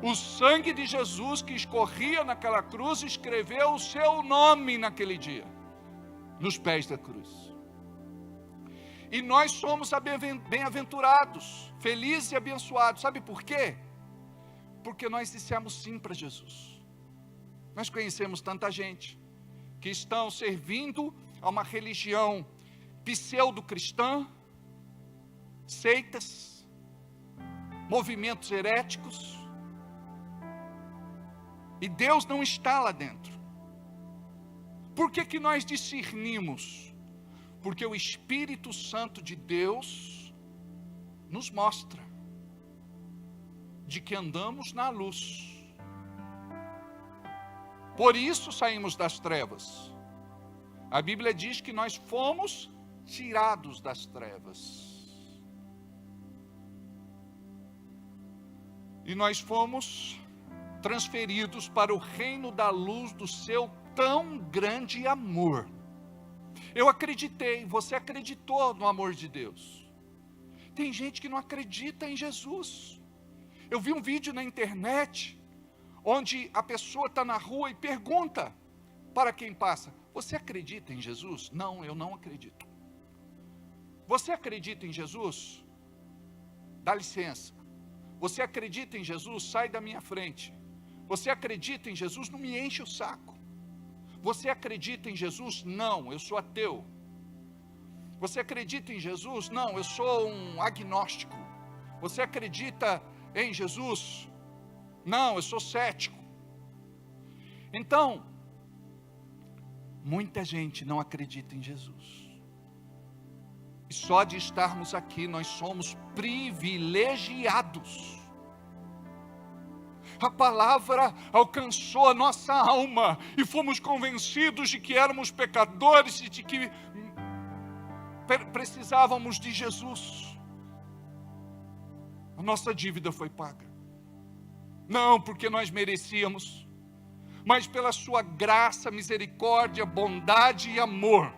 D: O sangue de Jesus que escorria naquela cruz escreveu o seu nome naquele dia, nos pés da cruz. E nós somos bem-aventurados, felizes e abençoados. Sabe por quê? Porque nós dissemos sim para Jesus. Nós conhecemos tanta gente que estão servindo a uma religião pseudo-cristã, seitas, movimentos heréticos, e Deus não está lá dentro. Por que que nós discernimos? Porque o Espírito Santo de Deus nos mostra de que andamos na luz. Por isso saímos das trevas. A Bíblia diz que nós fomos tirados das trevas. E nós fomos transferidos para o reino da luz do seu tão grande amor. Eu acreditei, você acreditou no amor de Deus. Tem gente que não acredita em Jesus. Eu vi um vídeo na internet, onde a pessoa está na rua e pergunta para quem passa, você acredita em Jesus? Não, eu não acredito. Você acredita em Jesus? Dá licença. Você acredita em Jesus? Sai da minha frente. Você acredita em Jesus? Não me enche o saco. Você acredita em Jesus? Não, eu sou ateu. Você acredita em Jesus? Não, eu sou um agnóstico. Você acredita em Jesus? Não, eu sou cético. Então, muita gente não acredita em Jesus. E só de estarmos aqui, nós somos privilegiados. A palavra alcançou a nossa alma e fomos convencidos de que éramos pecadores e de que precisávamos de Jesus. A nossa dívida foi paga. não porque nós merecíamos, mas pela sua graça, misericórdia, bondade e amor,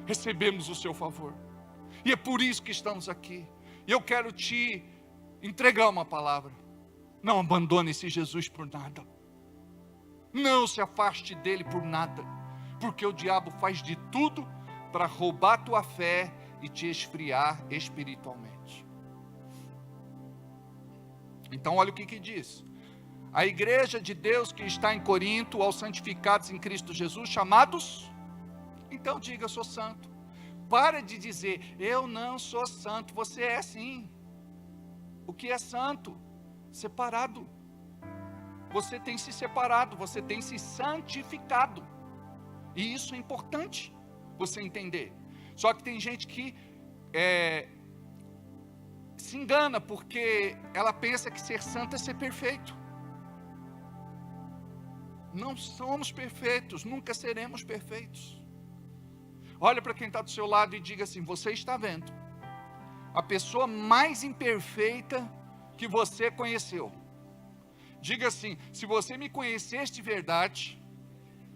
D: recebemos o seu favor. E é por isso que estamos aqui. E eu quero te entregar uma palavra. Não abandone esse Jesus por nada. Não se afaste dele por nada. Porque o diabo faz de tudo para roubar a tua fé e te esfriar espiritualmente. Então olha o que diz. A igreja de Deus que está em Corinto, aos santificados em Cristo Jesus, chamados, então diga, eu sou santo. Para de dizer, eu não sou santo. Você é sim. O que é santo? Separado. Você tem se separado, você tem se santificado. E isso é importante você entender. Só que tem gente que se engana, porque ela pensa que ser santo é ser perfeito. Não somos perfeitos, nunca seremos perfeitos. Olha para quem está do seu lado e diga assim, você está vendo a pessoa mais imperfeita que você conheceu. Diga assim, se você me conhecesse de verdade,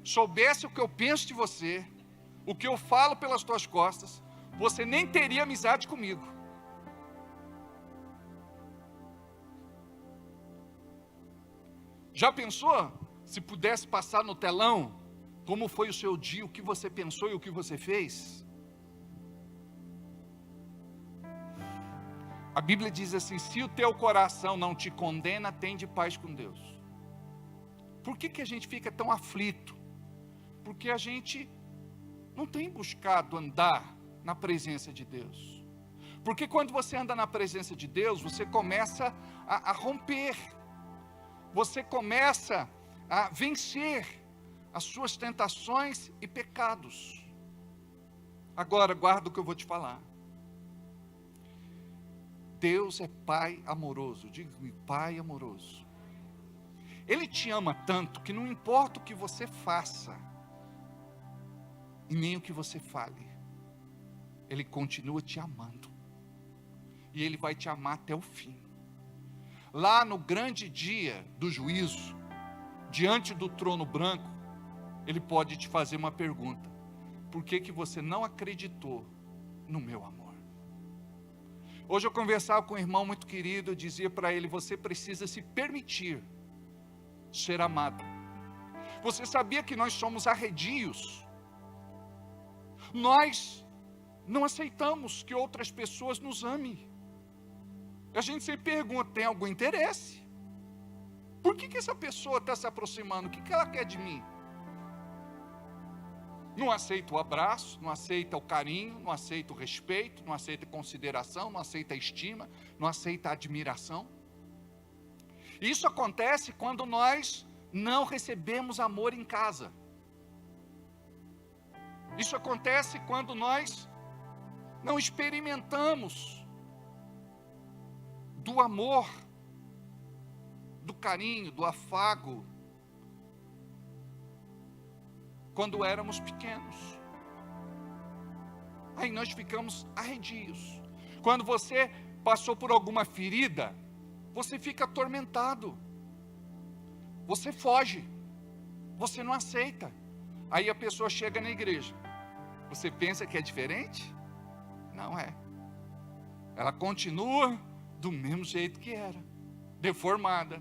D: soubesse o que eu penso de você, o que eu falo pelas tuas costas, você nem teria amizade comigo. Já pensou? Se pudesse passar no telão, como foi o seu dia, o que você pensou e o que você fez? A Bíblia diz assim, se o teu coração não te condena, tende paz com Deus. Por que a gente fica tão aflito? Porque a gente não tem buscado andar na presença de Deus. Porque quando você anda na presença de Deus, você começa a romper. Você começa a vencer as suas tentações e pecados. Agora, guarda o que eu vou te falar. Deus é Pai amoroso. Diga-me, Pai amoroso. Ele te ama tanto que não importa o que você faça e nem o que você fale, Ele continua te amando. E Ele vai te amar até o fim. Lá no grande dia do juízo, diante do trono branco, Ele pode te fazer uma pergunta: por que você não acreditou no meu amor? Hoje eu conversava com um irmão muito querido, eu dizia para ele, você precisa se permitir ser amado. Você sabia que nós somos arredios? Nós não aceitamos que outras pessoas nos amem. A gente sempre pergunta, tem algum interesse? Por que essa pessoa está se aproximando? O que ela quer de mim? Não aceita o abraço, não aceita o carinho, não aceita o respeito, não aceita a consideração, não aceita a estima, não aceita a admiração. Isso acontece quando nós não recebemos amor em casa. Isso acontece quando nós não experimentamos do amor, do carinho, do afago, quando éramos pequenos. Aí nós ficamos arredios. Quando você passou por alguma ferida, você fica atormentado. Você foge. Você não aceita. Aí a pessoa chega na igreja. Você pensa que é diferente? Não é. Ela continua do mesmo jeito que era, deformada.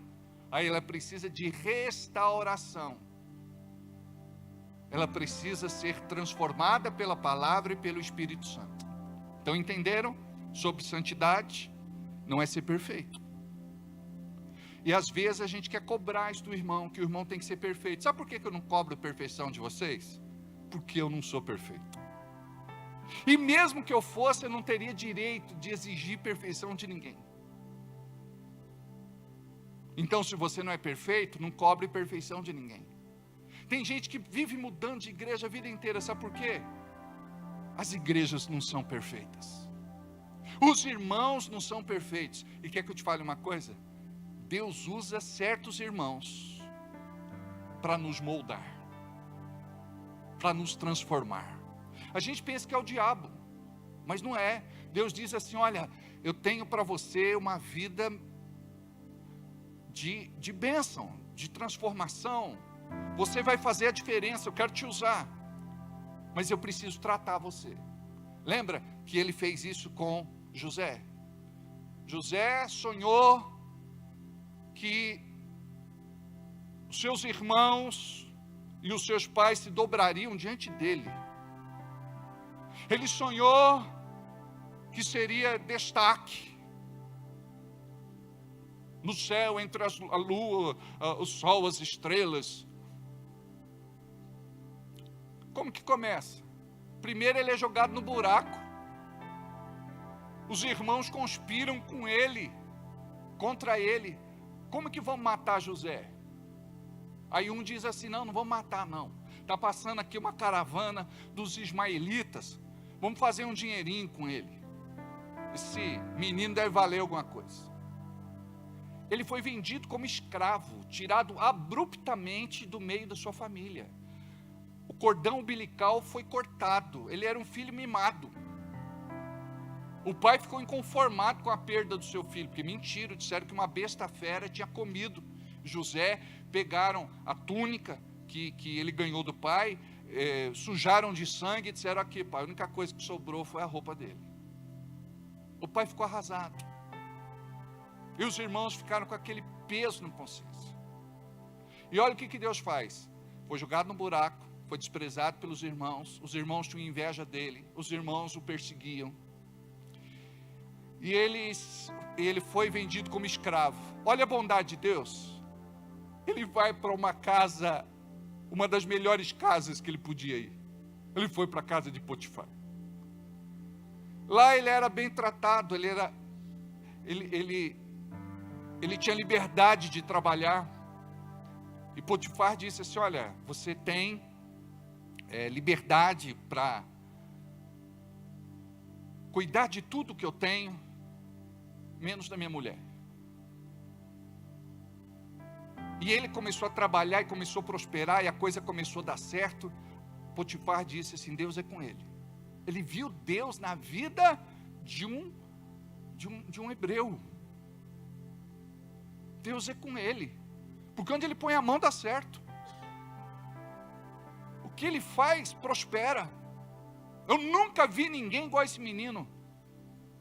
D: Aí ela precisa de restauração. Ela precisa ser transformada pela palavra e pelo Espírito Santo. Então entenderam? Sobre santidade, não é ser perfeito. E às vezes a gente quer cobrar isso do irmão, que o irmão tem que ser perfeito. Sabe por que eu não cobro a perfeição de vocês? Porque eu não sou perfeito. E mesmo que eu fosse, eu não teria direito de exigir perfeição de ninguém. Então, se você não é perfeito, não cobre perfeição de ninguém. Tem gente que vive mudando de igreja a vida inteira, sabe por quê? As igrejas não são perfeitas. Os irmãos não são perfeitos. E quer que eu te fale uma coisa? Deus usa certos irmãos para nos moldar, para nos transformar. A gente pensa que é o diabo, mas não é. Deus diz assim, olha, eu tenho para você uma vida de bênção, de transformação. Você vai fazer a diferença, eu quero te usar, mas eu preciso tratar você. Lembra que ele fez isso com José? José sonhou que os seus irmãos e os seus pais se dobrariam diante dele. Ele sonhou que seria destaque no céu, entre a lua, o sol, as estrelas. Como que começa? Primeiro ele é jogado no buraco. Os irmãos conspiram com ele, contra ele. Como que vão matar José? Aí um diz assim, não vamos matar não. Está passando aqui uma caravana dos ismaelitas. Vamos fazer um dinheirinho com ele. Esse menino deve valer alguma coisa. Ele foi vendido como escravo, tirado abruptamente do meio da sua família. O cordão umbilical foi cortado. Ele era um filho mimado. O pai ficou inconformado com a perda do seu filho, porque mentira, disseram que uma besta fera tinha comido José. Pegaram a túnica que ele ganhou do pai, sujaram de sangue e disseram, aqui pai, a única coisa que sobrou foi a roupa dele. O pai ficou arrasado. E os irmãos ficaram com aquele peso na consciência. E olha o que Deus faz. Foi jogado no buraco, foi desprezado pelos irmãos. Os irmãos tinham inveja dele. Os irmãos o perseguiam. E ele foi vendido como escravo. Olha a bondade de Deus. Ele vai para uma casa, uma das melhores casas que ele podia ir. Ele foi para a casa de Potifar. Lá ele era bem tratado, ele tinha liberdade de trabalhar. E Potifar disse assim, olha, você tem liberdade para cuidar de tudo que eu tenho, menos da minha mulher. E ele começou a trabalhar e começou a prosperar, e a coisa começou a dar certo. Potifar disse assim, Deus é com ele. Ele viu Deus na vida de um hebreu. Deus é com ele. Porque onde ele põe a mão dá certo. O que ele faz prospera. Eu nunca vi ninguém igual a esse menino.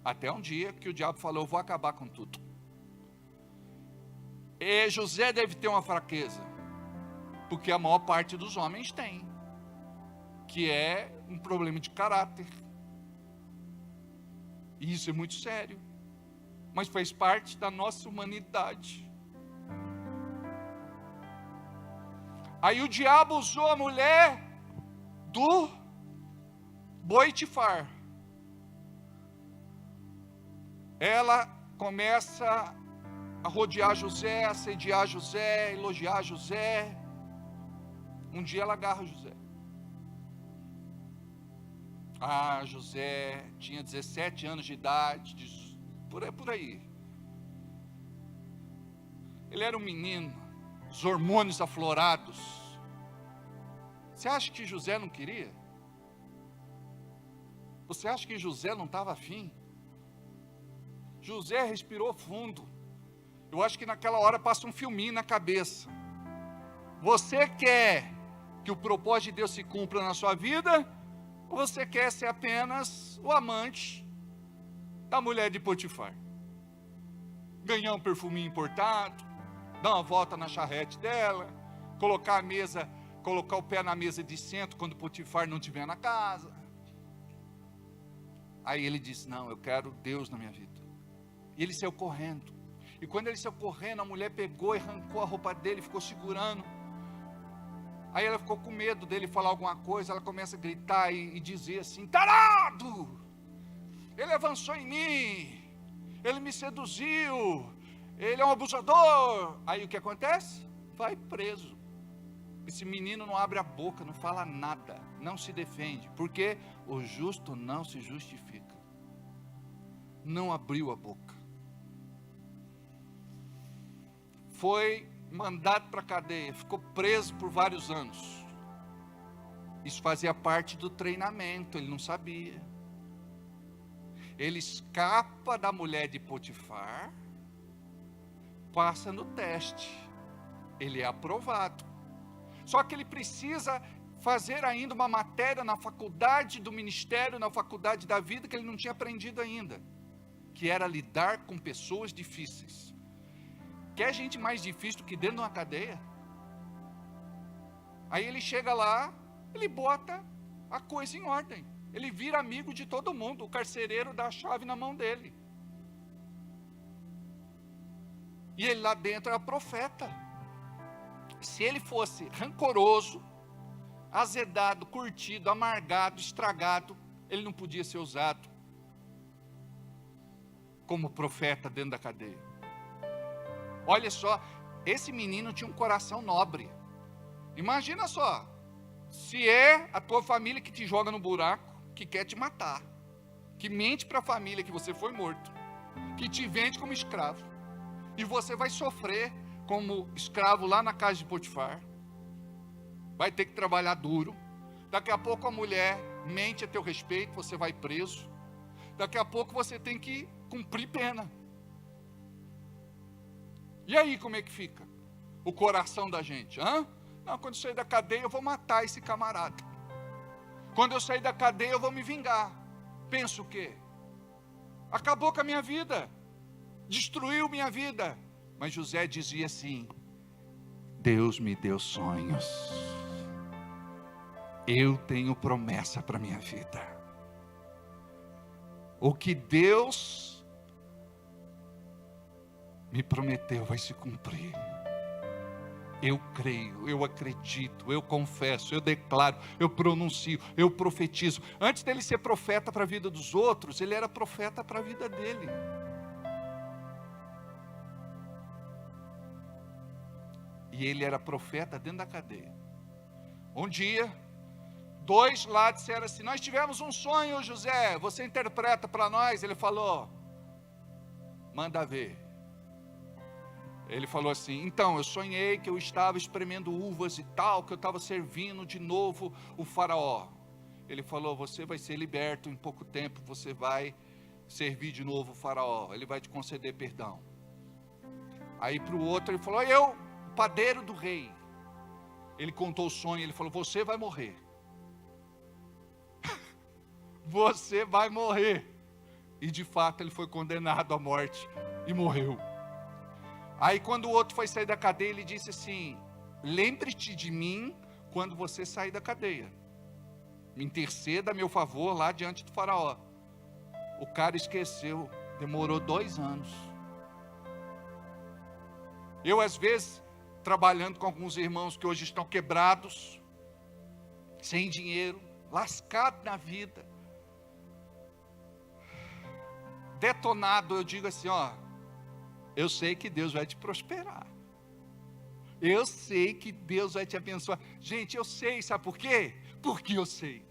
D: Até um dia que o diabo falou, eu vou acabar com tudo. E José deve ter uma fraqueza. Porque a maior parte dos homens tem. Que é um problema de caráter. E isso é muito sério. Mas faz parte da nossa humanidade. Aí o diabo usou a mulher do Potifar. Ela começa a rodear José, assediar José, elogiar José. Um dia ela agarra José. José tinha 17 anos de idade, por aí. Ele era um menino, os hormônios aflorados. Você acha que José não queria? Você acha que José não estava afim? José respirou fundo. Eu acho que naquela hora passa um filminho na cabeça. Você quer que o propósito de Deus se cumpra na sua vida? Ou você quer ser apenas o amante da mulher de Potifar? Ganhar um perfuminho importado, dar uma volta na charrete dela, colocar o pé na mesa de centro quando Potifar não estiver na casa. Aí ele disse, não, eu quero Deus na minha vida. E ele saiu correndo. E quando ele saiu correndo, a mulher pegou e arrancou a roupa dele, ficou segurando. Aí ela ficou com medo dele falar alguma coisa. Ela começa a gritar e dizer assim, tarado, ele avançou em mim, ele me seduziu, ele é um abusador. Aí o que acontece? Vai preso. Esse menino não abre a boca, não fala nada, não se defende, porque o justo não se justifica. Não abriu a boca. Foi mandado para a cadeia, ficou preso por vários anos. Isso fazia parte do treinamento, ele não sabia. Ele escapa da mulher de Potifar, passa no teste, ele é aprovado. Só que ele precisa fazer ainda uma matéria na faculdade do ministério, na faculdade da vida, que ele não tinha aprendido ainda, que era lidar com pessoas difíceis. Quer gente mais difícil do que dentro de uma cadeia? Aí ele chega lá, ele bota a coisa em ordem, ele vira amigo de todo mundo, o carcereiro dá a chave na mão dele. E ele lá dentro era profeta. Se ele fosse rancoroso, azedado, curtido, amargado, estragado, ele não podia ser usado como profeta dentro da cadeia. Olha só, esse menino tinha um coração nobre. Imagina só, se é a tua família que te joga no buraco, que quer te matar, que mente para a família que você foi morto, que te vende como escravo, e você vai sofrer como escravo lá na casa de Potifar, vai ter que trabalhar duro, daqui a pouco a mulher mente a teu respeito, você vai preso, daqui a pouco você tem que cumprir pena. E aí como é que fica o coração da gente? Não, quando eu sair da cadeia eu vou matar esse camarada, quando eu sair da cadeia eu vou me vingar. Pensa o quê? Acabou com a minha vida, destruiu minha vida. Mas José dizia assim: Deus me deu sonhos, eu tenho promessa para a minha vida. O que Deus me prometeu vai se cumprir. Eu creio, eu acredito, eu confesso, eu declaro, eu pronuncio, eu profetizo. Antes dele ser profeta para a vida dos outros, ele era profeta para a vida dele. E ele era profeta dentro da cadeia. Um dia, 2 lá disseram assim: nós tivemos um sonho, José, você interpreta para nós? Ele falou: manda ver. Ele falou assim: então, eu sonhei que eu estava espremendo uvas e tal, que eu estava servindo de novo o faraó. Ele falou: você vai ser liberto em pouco tempo, você vai servir de novo o faraó, ele vai te conceder perdão. Aí para o outro ele falou: eu, padeiro do rei. Ele contou o sonho, ele falou: você vai morrer. Você vai morrer. E de fato ele foi condenado à morte e morreu. Aí quando o outro foi sair da cadeia, ele disse assim: lembre-te de mim quando você sair da cadeia, me interceda a meu favor lá diante do faraó. O cara esqueceu, demorou 2 anos. Eu às vezes, trabalhando com alguns irmãos que hoje estão quebrados, sem dinheiro, lascados na vida, detonado, eu digo assim: eu sei que Deus vai te prosperar, eu sei que Deus vai te abençoar. Gente, eu sei, sabe por quê? Porque eu sei.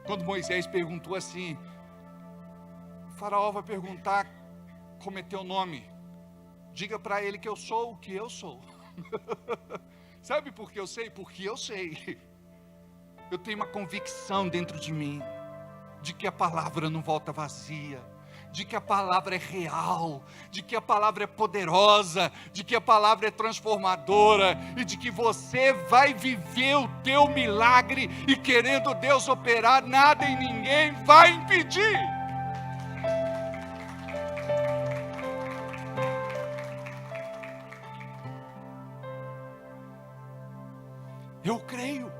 D: Quando Moisés perguntou assim: o faraó vai perguntar como é teu nome, diga para ele que eu sou o que eu sou. Sabe por que eu sei? Porque eu sei. Eu tenho uma convicção dentro de mim, de que a palavra não volta vazia, de que a palavra é real, de que a palavra é poderosa, de que a palavra é transformadora, e de que você vai viver o teu milagre, e querendo Deus operar, nada e ninguém vai impedir. Eu creio.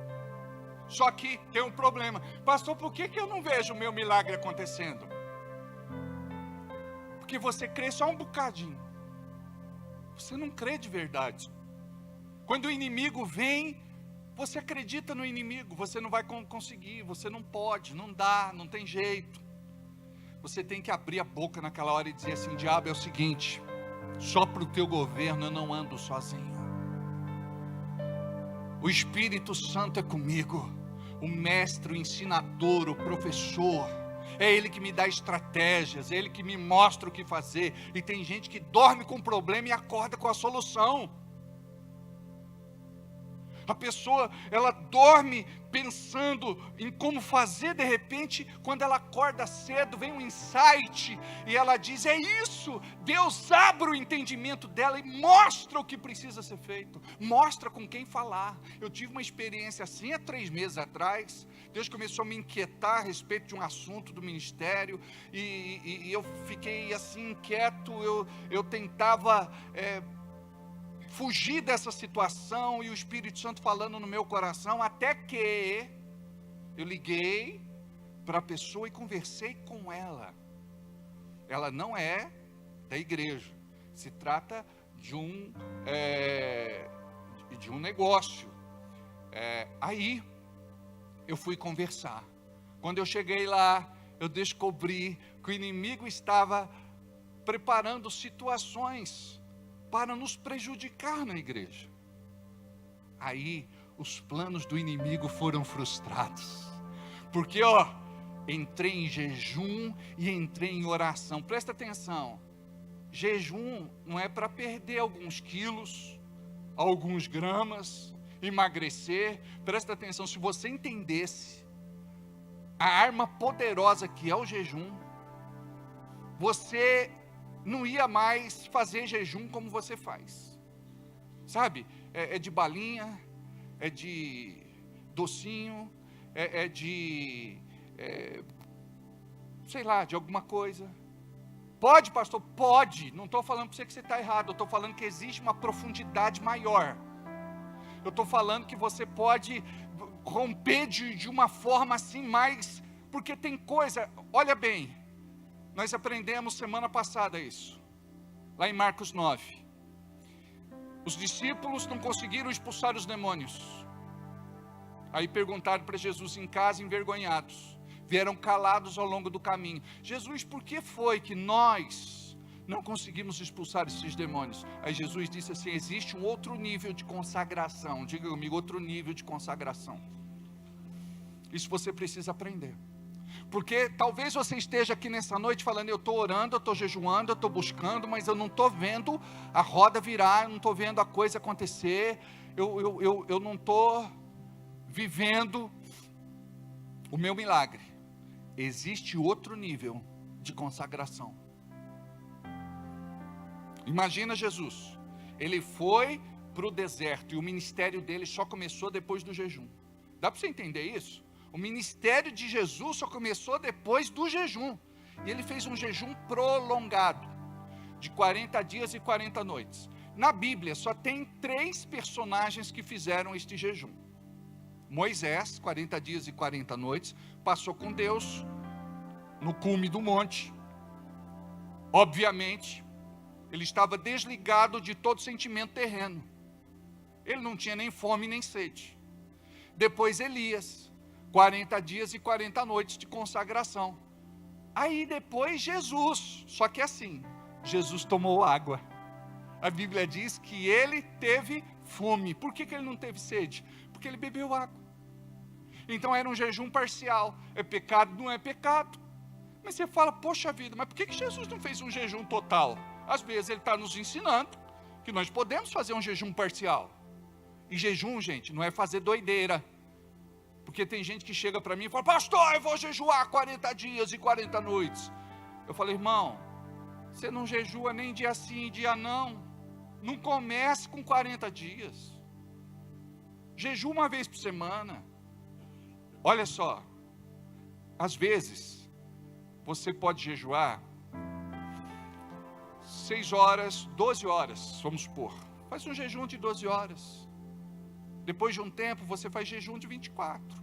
D: Só que tem um problema: pastor, por que eu não vejo o meu milagre acontecendo? Porque você crê só um bocadinho, você não crê de verdade. Quando o inimigo vem, você acredita no inimigo, você não vai conseguir, você não pode, não dá, não tem jeito. Você tem que abrir a boca naquela hora e dizer assim: diabo, é o seguinte, só para o teu governo eu não ando sozinho, o Espírito Santo é comigo, o mestre, o ensinador, o professor, é Ele que me dá estratégias, é Ele que me mostra o que fazer. E tem gente que dorme com o problema e acorda com a solução. A pessoa, ela dorme pensando em como fazer, de repente, quando ela acorda cedo, vem um insight, e ela diz, é isso, Deus abre o entendimento dela e mostra o que precisa ser feito, mostra com quem falar. Eu tive uma experiência assim há 3 meses atrás. Deus começou a me inquietar a respeito de um assunto do ministério, e eu fiquei assim inquieto, eu tentava fugir dessa situação, e o Espírito Santo falando no meu coração, até que eu liguei para a pessoa e conversei com ela. Ela não é da igreja, se trata de um negócio. Aí eu fui conversar. Quando eu cheguei lá, eu descobri que o inimigo estava preparando situações para nos prejudicar na igreja. Aí os planos do inimigo foram frustrados, porque entrei em jejum e entrei em oração. Presta atenção, jejum não é para perder alguns quilos, alguns gramas, emagrecer. Presta atenção, se você entendesse a arma poderosa que é o jejum, você não ia mais fazer jejum como você faz, sabe? É de balinha, é de docinho, sei lá, de alguma coisa. Pode, pastor? Pode. Não estou falando para você que você está errado, eu estou falando que existe uma profundidade maior. Eu estou falando que você pode romper de uma forma assim mais, porque tem coisa, olha bem, nós aprendemos semana passada isso, lá em Marcos 9, os discípulos não conseguiram expulsar os demônios, aí perguntaram para Jesus em casa, envergonhados, vieram calados ao longo do caminho, Jesus, por que foi que nós não conseguimos expulsar esses demônios? Aí Jesus disse assim, existe um outro nível de consagração, diga comigo, outro nível de consagração, isso você precisa aprender. Porque talvez você esteja aqui nessa noite falando, eu estou orando, eu estou jejuando, eu estou buscando, mas eu não estou vendo a roda virar, eu não estou vendo a coisa acontecer, eu não estou vivendo o meu milagre. Existe outro nível de consagração. Imagina Jesus, ele foi para o deserto e o ministério dele só começou depois do jejum. Dá para você entender isso? O ministério de Jesus só começou depois do jejum. E ele fez um jejum prolongado, de 40 dias e 40 noites. Na Bíblia só tem 3 personagens que fizeram este jejum. Moisés, 40 dias e 40 noites, passou com Deus no cume do monte. Obviamente, ele estava desligado de todo sentimento terreno. Ele não tinha nem fome nem sede. Depois Elias, 40 dias e 40 noites de consagração. Aí depois Jesus, só que assim, Jesus tomou água. A Bíblia diz que ele teve fome. Por que ele não teve sede? Porque ele bebeu água. Então era um jejum parcial. É pecado? Não é pecado. Mas você fala, poxa vida, mas por que Jesus não fez um jejum total? Às vezes ele está nos ensinando que nós podemos fazer um jejum parcial. E jejum, gente, não é fazer doideira. Porque tem gente que chega para mim e fala, pastor, eu vou jejuar 40 dias e 40 noites. Eu falo, irmão, você não jejua nem dia sim e dia não. Não comece com 40 dias. Jejua uma vez por semana. Olha só, às vezes, você pode jejuar 6 horas, 12 horas, vamos supor. Faz um jejum de 12 horas. Depois de um tempo, você faz jejum de 24.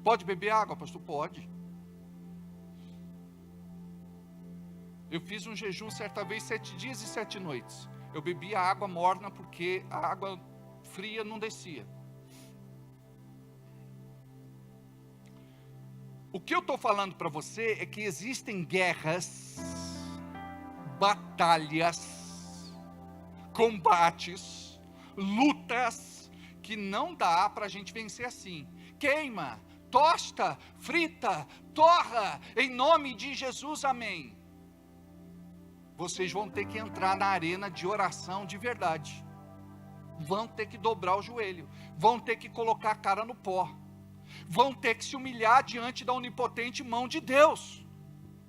D: Pode beber água, pastor? Pode. Eu fiz um jejum certa vez, 7 dias e 7 noites. Eu bebia água morna porque a água fria não descia. O que eu estou falando para você é que existem guerras, batalhas, combates, lutas, que não dá para a gente vencer assim. Queima, tosta, frita, torra, em nome de Jesus, amém. Vocês vão ter que entrar na arena de oração de verdade. vão ter que dobrar o joelho, vão ter que colocar a cara no pó, vão ter que se humilhar diante da onipotente mão de Deus,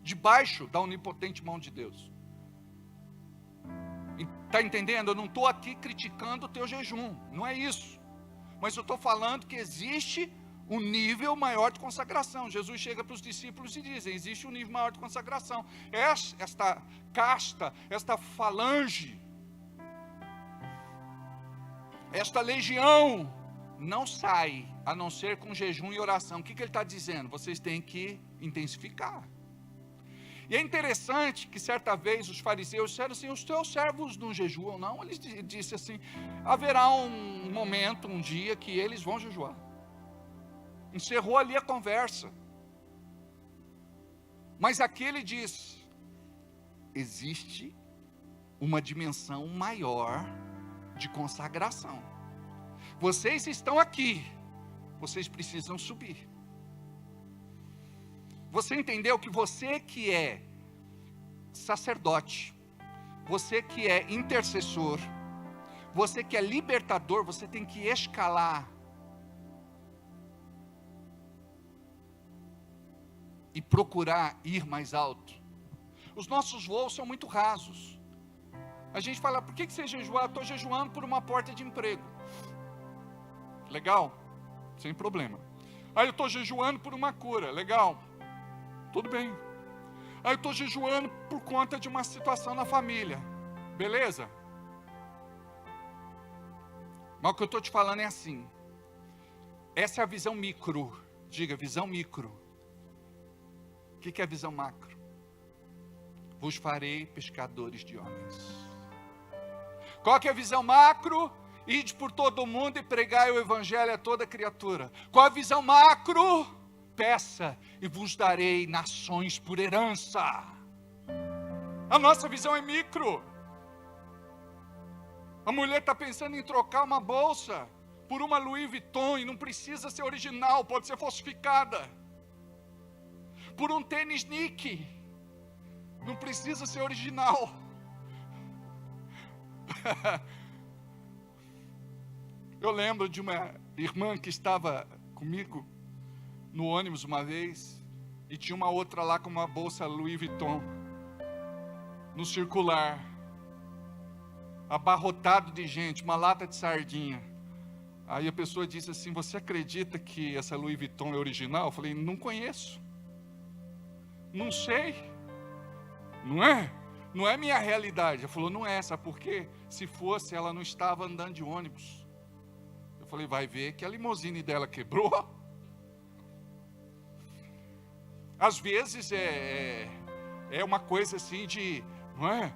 D: debaixo da onipotente mão de Deus. Está entendendo? Eu não estou aqui criticando o teu jejum, não é isso, mas eu estou falando que existe um nível maior de consagração. Jesus chega para os discípulos e diz: existe um nível maior de consagração. Esta casta, esta falange, esta legião não sai a não ser com jejum e oração. O que ele está dizendo? Vocês têm que intensificar. E é interessante que certa vez os fariseus disseram assim: os teus servos não jejuam não? Ele disse assim: haverá um momento, um dia que eles vão jejuar. Encerrou ali a conversa. Mas aqui ele diz: existe uma dimensão maior de consagração. Vocês estão aqui, vocês precisam subir. Você entendeu que você que é sacerdote, você que é intercessor, você que é libertador, você tem que escalar e procurar ir mais alto. Os nossos voos são muito rasos. A gente fala: por que você jejua? Estou jejuando por uma porta de emprego. Legal? Sem problema. Aí eu estou jejuando por uma cura. Legal? Tudo bem. Aí eu estou jejuando por conta de uma situação na família. Beleza? Mas o que eu estou te falando é assim. Essa é a visão micro. Diga, visão micro. O que é a visão macro? Vos farei pescadores de homens. Qual que é a visão macro? Ide por todo o mundo e pregai o evangelho a toda criatura. Qual a visão macro? Peça e vos darei nações por herança. A nossa visão é micro. A mulher está pensando em trocar uma bolsa por uma Louis Vuitton e não precisa ser original, pode ser falsificada. Por um tênis Nike, não precisa ser original. Eu lembro de uma irmã que estava comigo no ônibus uma vez, e tinha uma outra lá com uma bolsa Louis Vuitton, no circular, abarrotado de gente, uma lata de sardinha. Aí a pessoa disse assim: você acredita que essa Louis Vuitton é original? Eu falei: não conheço, não sei, não é minha realidade. Ela falou: não é, sabe por quê? Se fosse, ela não estava andando de ônibus. Eu falei: vai ver que a limusine dela quebrou. Às vezes é uma coisa assim de, não é?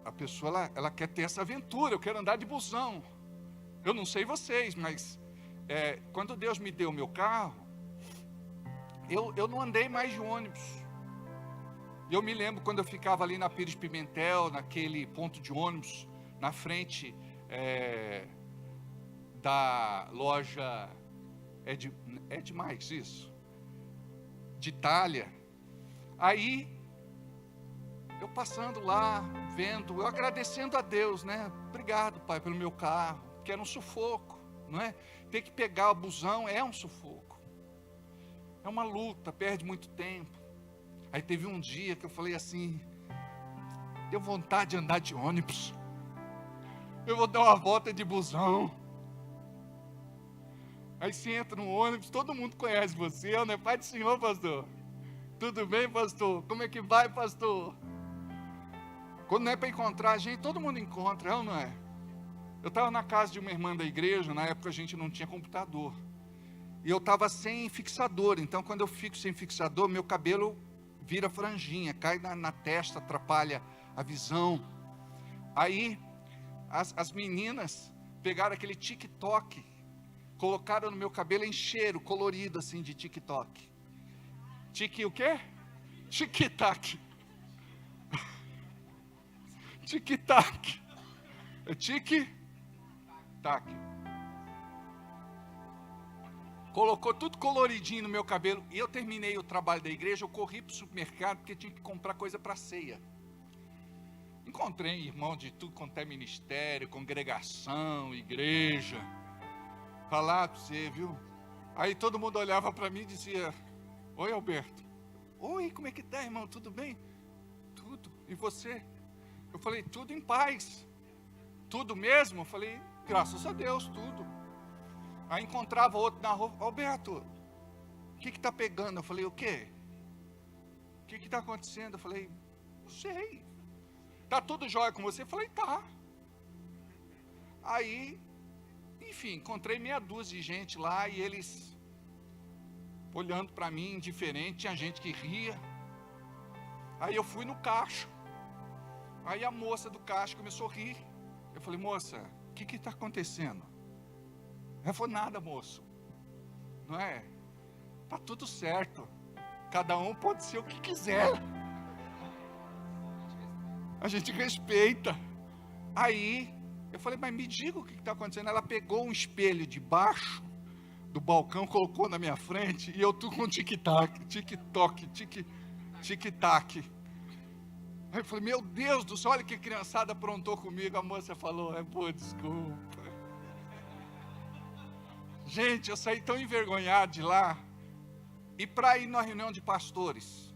D: A pessoa ela quer ter essa aventura. Eu quero andar de busão. Eu não sei vocês, mas quando Deus me deu o meu carro, eu não andei mais de ônibus. Eu me lembro quando eu ficava ali na Pires Pimentel, naquele ponto de ônibus, na frente da loja, é demais isso, de Itália. Aí, eu passando lá, vendo, eu agradecendo a Deus, né? Obrigado, Pai, pelo meu carro, que era um sufoco, não é? Ter que pegar o busão é um sufoco, é uma luta, perde muito tempo. Aí teve um dia que eu falei assim: deu vontade de andar de ônibus, eu vou dar uma volta de busão. Aí você entra no ônibus, todo mundo conhece você, né? Pai do Senhor, pastor. Tudo bem, pastor? Como é que vai, pastor? Quando não é para encontrar a gente, todo mundo encontra, é ou não é? Eu estava na casa de uma irmã da igreja, na época a gente não tinha computador. E eu estava sem fixador, então quando eu fico sem fixador, meu cabelo vira franjinha, cai na testa, atrapalha a visão. Aí, as meninas pegaram aquele TikTok, colocaram no meu cabelo, encheram, colorido assim de TikTok. Tiki o quê? Tic-tac. Tic-tac. É tic-tac. Colocou tudo coloridinho no meu cabelo. E eu terminei o trabalho da igreja, eu corri para o supermercado, porque tinha que comprar coisa para ceia. Encontrei irmão de tudo quanto é ministério, congregação, igreja. Falar para você, viu? Aí todo mundo olhava para mim e dizia: oi, Alberto. Oi, como é que tá, irmão? Tudo bem? Tudo. E você? Eu falei: tudo em paz. Tudo mesmo? Eu falei: graças a Deus, tudo. Aí encontrava outro na rua: Alberto, o que está pegando? Eu falei: o quê? O que está acontecendo? Eu falei: não sei. Está tudo jóia com você? Eu falei: tá. Aí, enfim, encontrei meia dúzia de gente lá e eles olhando para mim, indiferente, tinha gente que ria. Aí eu fui no caixa. Aí a moça do caixa começou a rir. Eu falei: moça, o que está acontecendo? Ela falou: nada, moço. Não é? Tá tudo certo. Cada um pode ser o que quiser. A gente respeita. Aí eu falei: mas me diga o que está acontecendo. Ela pegou um espelho de baixo do balcão, colocou na minha frente, e eu tô com tic-tac, tic-toc, tic-tac. Aí eu falei: meu Deus do céu, olha que criançada aprontou comigo. A moça falou: pô, desculpa. Gente, eu saí tão envergonhado de lá. E para ir na reunião de pastores,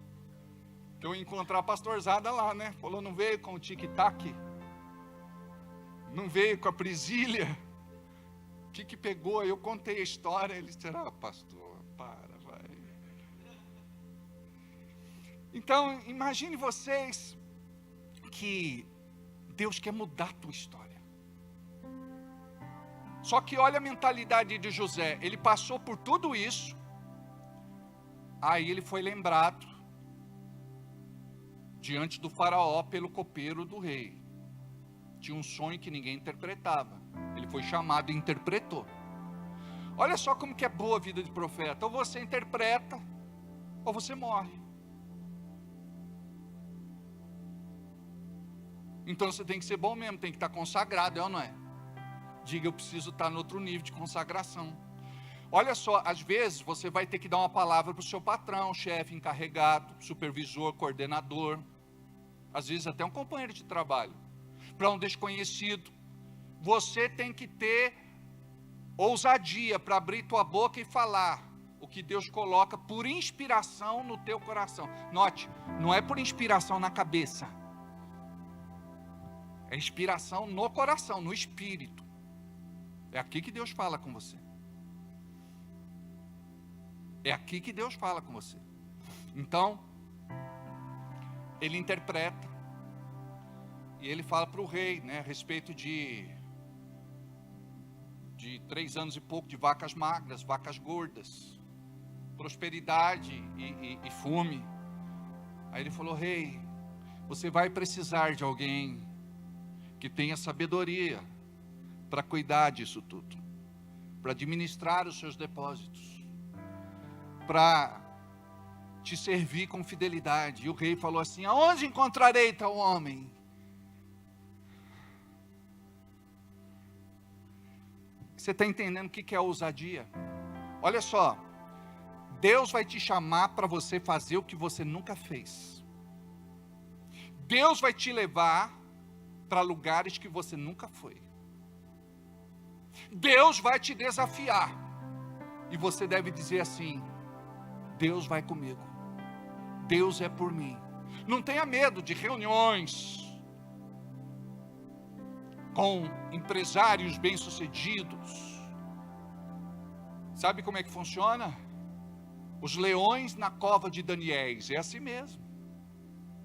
D: que eu ia encontrar a pastorzada lá, né? Falou: não veio com o tic-tac? Não veio com a presilha? O que pegou? Eu contei a história. Eles disseram: pastor, para, vai. Então, imagine vocês que Deus quer mudar a tua história. Só que olha a mentalidade de José. Ele passou por tudo isso. Aí ele foi lembrado diante do faraó pelo copeiro do rei. Tinha um sonho que ninguém interpretava. Ele foi chamado e interpretou. Olha só como que é boa a vida de profeta. Ou você interpreta, ou você morre. Então você tem que ser bom mesmo, tem que estar consagrado, é ou não é? Diga: eu preciso estar no outro nível de consagração. Olha só, às vezes você vai ter que dar uma palavra para o seu patrão, chefe, encarregado, supervisor, coordenador. Às vezes até um companheiro de trabalho. Para um desconhecido. Você tem que ter ousadia para abrir tua boca e falar o que Deus coloca por inspiração no teu coração. Note, não é por inspiração na cabeça. É inspiração no coração, no espírito. É aqui que Deus fala com você. É aqui que Deus fala com você. Então, ele interpreta. E ele fala para o rei, né, a respeito de 3 anos e pouco de vacas magras, vacas gordas, prosperidade e fome. Aí ele falou: rei, você vai precisar de alguém que tenha sabedoria para cuidar disso tudo, para administrar os seus depósitos, para te servir com fidelidade. E o rei falou assim: aonde encontrarei tal homem? Você está entendendo o que é ousadia? Olha só, Deus vai te chamar para você fazer o que você nunca fez. Deus vai te levar para lugares que você nunca foi. Deus vai te desafiar. E você deve dizer assim: Deus vai comigo. Deus é por mim. Não tenha medo de reuniões com empresários bem-sucedidos. Sabe como é que funciona? Os leões na cova de Daniéis, é assim mesmo.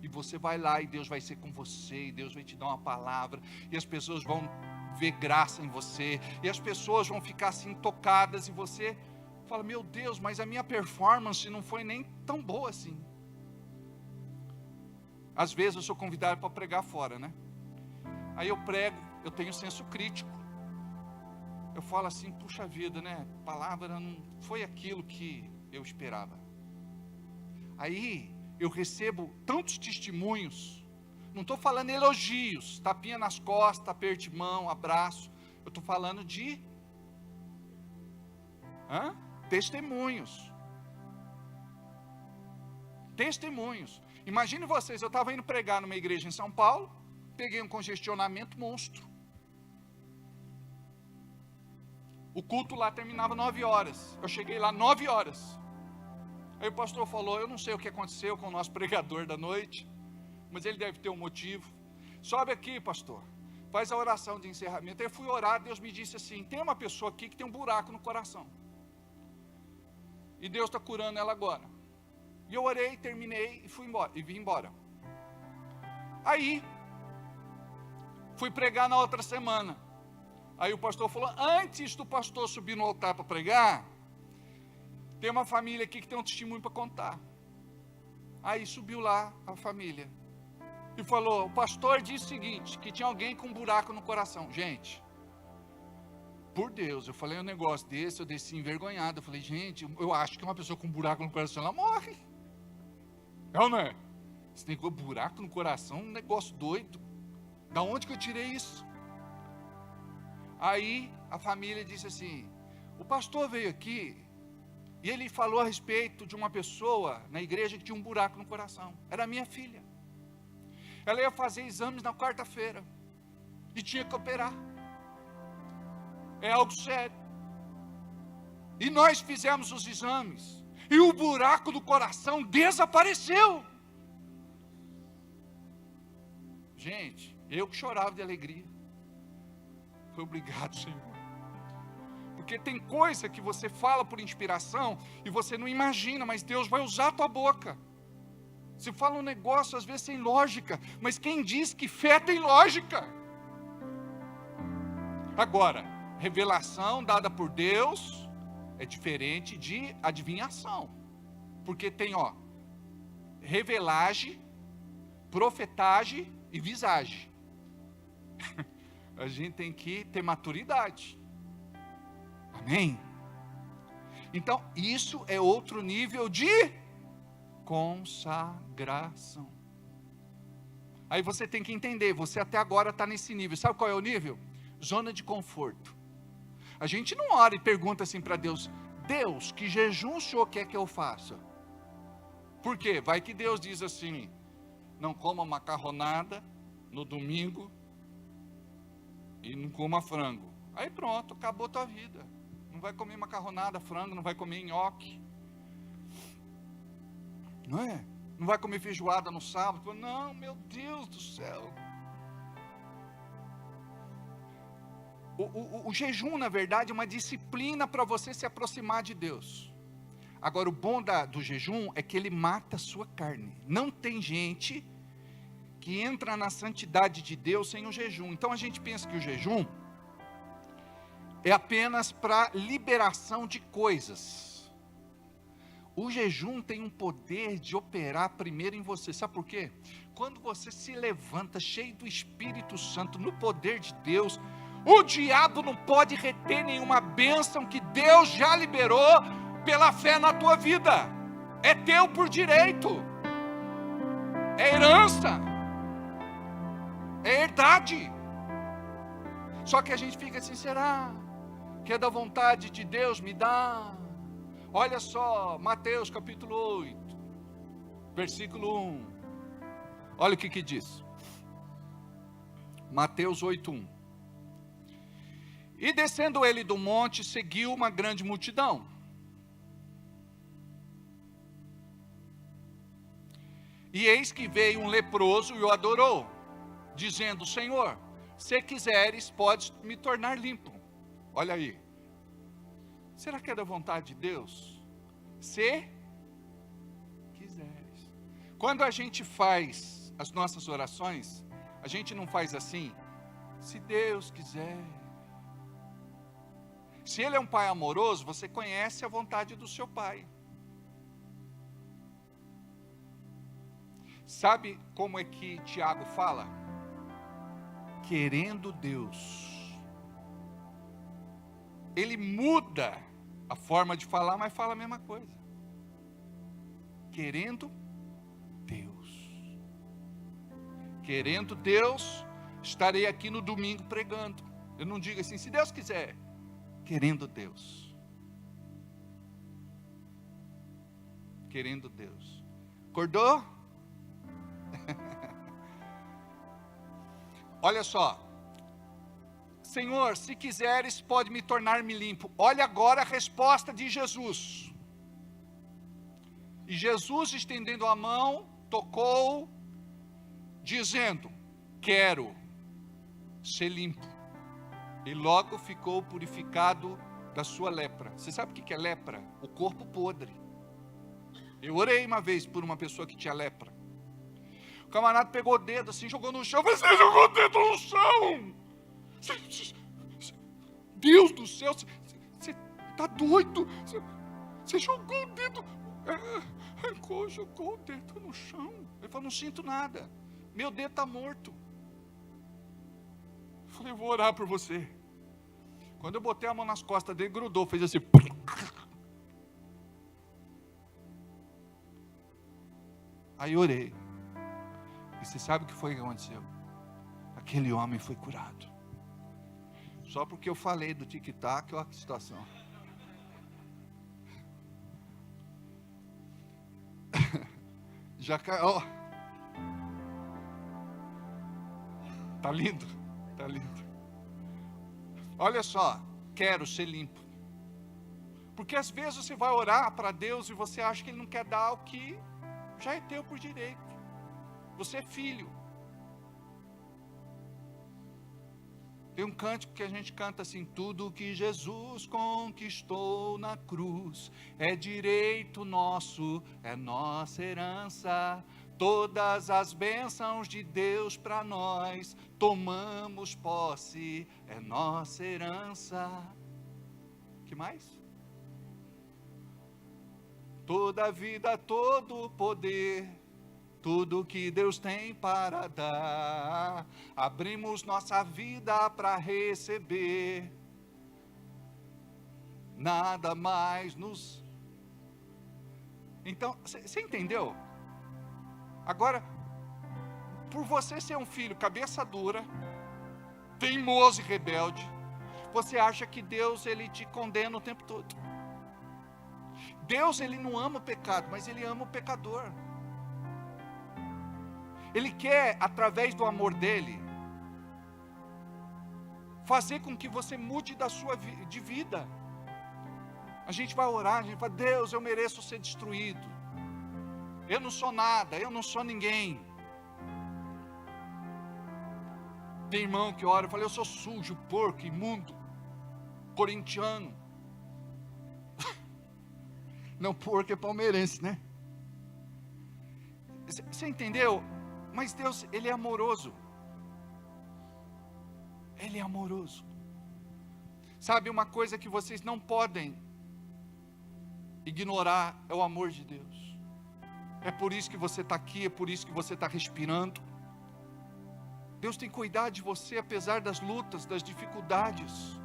D: E você vai lá e Deus vai ser com você, e Deus vai te dar uma palavra, e as pessoas vão ver graça em você, e as pessoas vão ficar assim tocadas, e você fala: meu Deus, mas a minha performance não foi nem tão boa assim. Às vezes eu sou convidado para pregar fora, né? Aí eu prego, eu tenho senso crítico. Eu falo assim: puxa vida, né? A palavra não foi aquilo que eu esperava. Aí eu recebo tantos testemunhos. Não estou falando elogios, tapinha nas costas, aperte de mão, abraço. Eu estou falando de testemunhos. Testemunhos. Imagine vocês, eu estava indo pregar numa igreja em São Paulo, peguei um congestionamento monstro. O culto lá terminava 9 horas. Eu cheguei lá 9 horas. Aí o pastor falou, eu não sei o que aconteceu com o nosso pregador da noite, mas ele deve ter um motivo. Sobe aqui, pastor. Faz a oração de encerramento. Aí eu fui orar, Deus me disse assim, tem uma pessoa aqui que tem um buraco no coração. E Deus está curando ela agora. E eu orei, terminei e fui embora. E vim embora. Aí, fui pregar na outra semana. Aí o pastor falou, antes do pastor subir no altar para pregar, tem uma família aqui que tem um testemunho para contar. Aí subiu lá a família. E falou, o pastor disse o seguinte, que tinha alguém com um buraco no coração. Gente, por Deus, eu falei um negócio desse, eu desci envergonhado. Eu falei, gente, eu acho que uma pessoa com um buraco no coração, ela morre. É ou não é? Esse negócio, buraco no coração, um negócio doido. Da onde que eu tirei isso? Aí a família disse assim, o pastor veio aqui e ele falou a respeito de uma pessoa na igreja que tinha um buraco no coração. Era minha filha. Ela ia fazer exames na quarta-feira e tinha que operar. É algo sério. E nós fizemos os exames e o buraco do coração desapareceu. Gente, eu que chorava de alegria. Foi obrigado, Senhor. Porque tem coisa que você fala por inspiração e você não imagina, mas Deus vai usar a tua boca. Você fala um negócio às vezes sem lógica, mas quem diz que fé tem lógica? Agora, revelação dada por Deus é diferente de adivinhação. Porque tem, revelagem, profetagem e visagem. A gente tem que ter maturidade. Amém? Então, isso é outro nível de consagração. Aí você tem que entender, você até agora está nesse nível. Sabe qual é o nível? Zona de conforto. A gente não ora e pergunta assim para Deus, Deus, que jejum o Senhor quer que eu faça? Por quê? Vai que Deus diz assim, não coma macarronada no domingo e não coma frango. Aí pronto, acabou a tua vida. Não vai comer macarronada, frango, não vai comer nhoque. Não é? Não vai comer feijoada no sábado. Não, meu Deus do céu. O jejum, na verdade, é uma disciplina para você se aproximar de Deus. Agora, o bom do jejum é que ele mata a sua carne. Não tem gente que entra na santidade de Deus sem o jejum. Então, a gente pensa que o jejum é apenas para liberação de coisas. O jejum tem um poder de operar primeiro em você. Sabe por quê? Quando você se levanta cheio do Espírito Santo, no poder de Deus, o diabo não pode reter nenhuma bênção que Deus já liberou pela fé na tua vida. É teu por direito. É herança. É herdade. Só que a gente fica assim, será que é da vontade de Deus? Me dá. Olha só, Mateus capítulo 8, versículo 1. Olha o que diz. Mateus 8, 1. E descendo ele do monte, seguiu uma grande multidão. E eis que veio um leproso e o adorou, dizendo, Senhor, se quiseres, podes me tornar limpo. Olha aí. Será que é da vontade de Deus? Se quiseres. Quando a gente faz as nossas orações, a gente não faz assim, se Deus quiser. Se Ele é um pai amoroso, você conhece a vontade do seu pai. Sabe como é que Tiago fala? Querendo Deus. Ele muda a forma de falar, mas fala a mesma coisa. Querendo Deus. Querendo Deus, estarei aqui no domingo pregando. Eu não digo assim, se Deus quiser. Querendo Deus. Querendo Deus. Acordou? Olha só. Senhor, se quiseres, pode me tornar-me limpo. Olha agora a resposta de Jesus. E Jesus, estendendo a mão, tocou, dizendo: quero ser limpo. E logo ficou purificado da sua lepra. Você sabe o que é lepra? O corpo podre. Eu orei uma vez por uma pessoa que tinha lepra. O camarada pegou o dedo assim, jogou no chão. Você jogou o dedo no chão! Deus do céu, você está doido? Você jogou o dedo, jogou o dedo no chão. Ele falou: não sinto nada, meu dedo está morto. Eu falei: eu vou orar por você. Quando eu botei a mão nas costas dele, grudou, fez assim. Aí orei. E você sabe o que foi que aconteceu? Aquele homem foi curado. Só porque eu falei do tic-tac, olha que situação. Já caiu. Tá lindo? Tá lindo. Olha só, quero ser limpo. Porque às vezes você vai orar para Deus e você acha que Ele não quer dar o que já é teu por direito. Você é filho. Tem um cântico que a gente canta assim: tudo que Jesus conquistou na cruz é direito nosso, é nossa herança. Todas as bênçãos de Deus para nós, tomamos posse, é nossa herança. Que mais? Toda a vida, todo o poder, tudo que Deus tem para dar, abrimos nossa vida para receber, nada mais nos... Então, você entendeu? Agora, por você ser um filho cabeça dura, teimoso e rebelde, você acha que Deus, Ele te condena o tempo todo. Deus, Ele não ama o pecado, mas Ele ama o pecador. Ele quer, através do amor dEle, fazer com que você mude de vida. A gente vai orar, a gente vai: Deus, eu mereço ser destruído. Eu não sou nada, eu não sou ninguém. Tem irmão que ora e fala: eu sou sujo, porco, imundo, corintiano. Não, porco é palmeirense, né? Você entendeu? Mas Deus, Ele é amoroso. Ele é amoroso. Sabe, uma coisa que vocês não podem ignorar é o amor de Deus. É por isso que você está aqui, é por isso que você está respirando. Deus tem cuidado de você, apesar das lutas, das dificuldades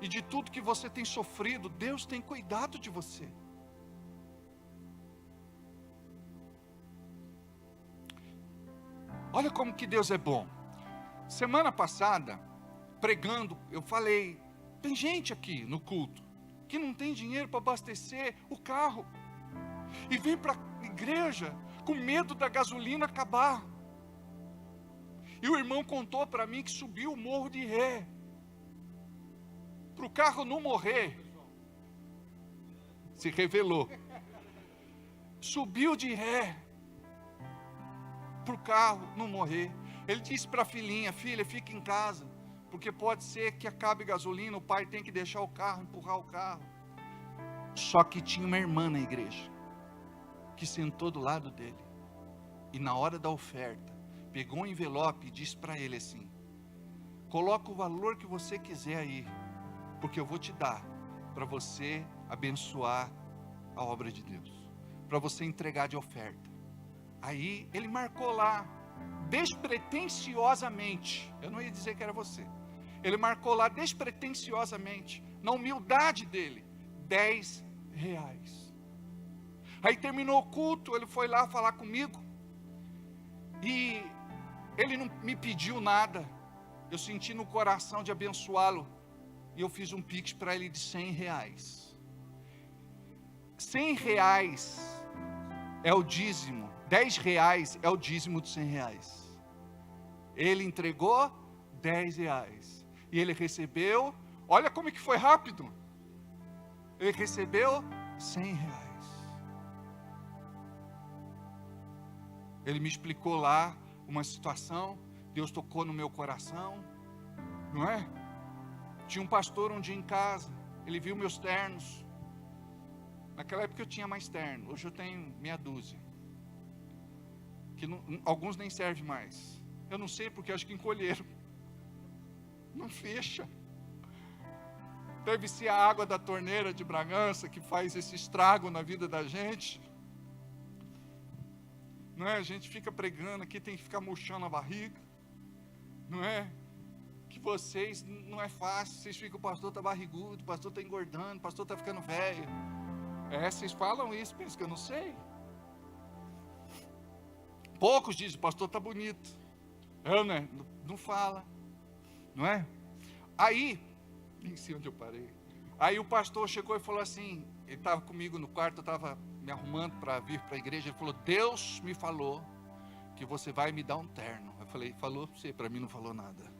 D: e de tudo que você tem sofrido. Deus tem cuidado de você. Olha como que Deus é bom. Semana passada, pregando, eu falei: tem gente aqui no culto que não tem dinheiro para abastecer o carro e vem para a igreja com medo da gasolina acabar. E o irmão contou para mim que subiu o morro de ré para o carro não morrer. Se revelou. Subiu de ré para o carro não morrer. Ele disse para a filhinha: filha, fica em casa, porque pode ser que acabe gasolina, o pai tem que deixar o carro, empurrar o carro. Só que tinha uma irmã na igreja que sentou do lado dele, e na hora da oferta pegou um envelope e disse para ele assim: coloca o valor que você quiser aí, porque eu vou te dar para você abençoar a obra de Deus, para você entregar de oferta. Aí ele marcou lá, despretensiosamente, eu não ia dizer que era você, ele marcou lá despretensiosamente, na humildade dele, R$10. Aí terminou o culto, ele foi lá falar comigo, e ele não me pediu nada, eu senti no coração de abençoá-lo, e eu fiz um pix para ele de R$100. R$100 é o dízimo, R$10 é o dízimo de R$100. Ele entregou 10 reais. E ele recebeu, olha como que foi rápido. Ele recebeu 100 reais. Ele me explicou lá uma situação, Deus tocou no meu coração, não é? Tinha um pastor um dia em casa, ele viu meus ternos. Naquela época eu tinha mais terno, hoje eu tenho meia dúzia. Que não, alguns nem servem mais. Eu não sei porque acho que encolheram. Não fecha. Deve ser a água da torneira de Bragança que faz esse estrago na vida da gente. Não é? A gente fica pregando aqui, tem que ficar murchando a barriga. Não é? Que vocês, não é fácil, vocês ficam, o pastor está barrigudo, o pastor está engordando, o pastor está ficando velho. Vocês falam isso, pensam que eu não sei. Poucos dizem, o pastor está bonito. Eu, né? Não fala. Não é? Aí, nem sei onde eu parei. Aí o pastor chegou e falou assim, ele estava comigo no quarto, eu estava me arrumando para vir para a igreja, ele falou, Deus me falou que você vai me dar um terno. Eu falei, falou para você, para mim não falou nada.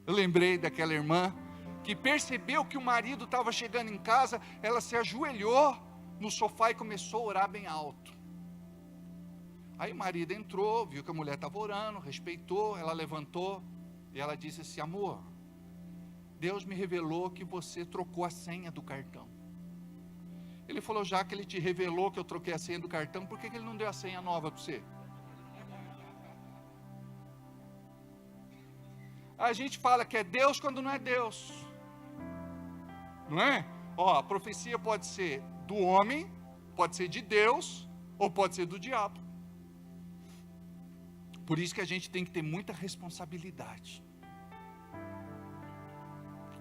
D: Eu lembrei daquela irmã que percebeu que o marido estava chegando em casa, ela se ajoelhou no sofá e começou a orar bem alto. Aí o marido entrou, viu que a mulher estava orando, respeitou, ela levantou e ela disse assim, amor, Deus me revelou que você trocou a senha do cartão. Ele falou, já que ele te revelou que eu troquei a senha do cartão, por que ele não deu a senha nova para você? A gente fala que é Deus quando não é Deus. Não é? Ó, a profecia pode ser do homem, pode ser de Deus, ou pode ser do diabo. Por isso que a gente tem que ter muita responsabilidade.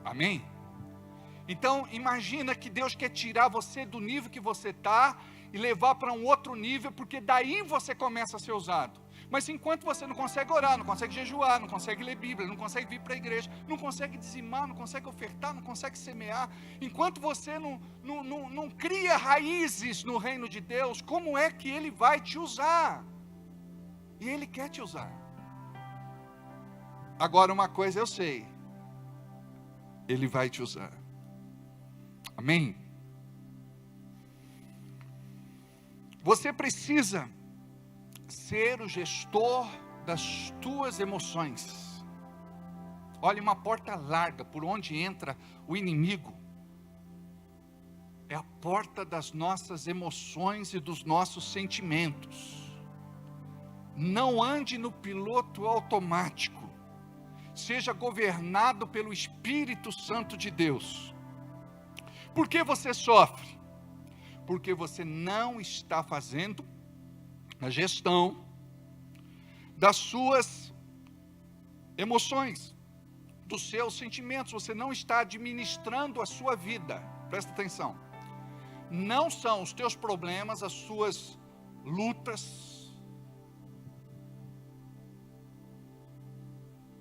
D: Amém? Então, imagina que Deus quer tirar você do nível que você está e levar para um outro nível, porque daí você começa a ser usado. Mas enquanto você não consegue orar, não consegue jejuar, não consegue ler Bíblia, não consegue vir para a igreja, não consegue dizimar, não consegue ofertar, não consegue semear, enquanto você não cria raízes no reino de Deus, como é que Ele vai te usar? E Ele quer te usar. Agora uma coisa eu sei, Ele vai te usar. Amém? Você precisa ser o gestor das tuas emoções. Olha, uma porta larga por onde entra o inimigo é a porta das nossas emoções e dos nossos sentimentos. Não ande no piloto automático. Seja governado pelo Espírito Santo de Deus. Por que você sofre? Porque você não está fazendo a gestão das suas emoções, dos seus sentimentos. Você não está administrando a sua vida. Presta atenção. Não são os teus problemas, as suas lutas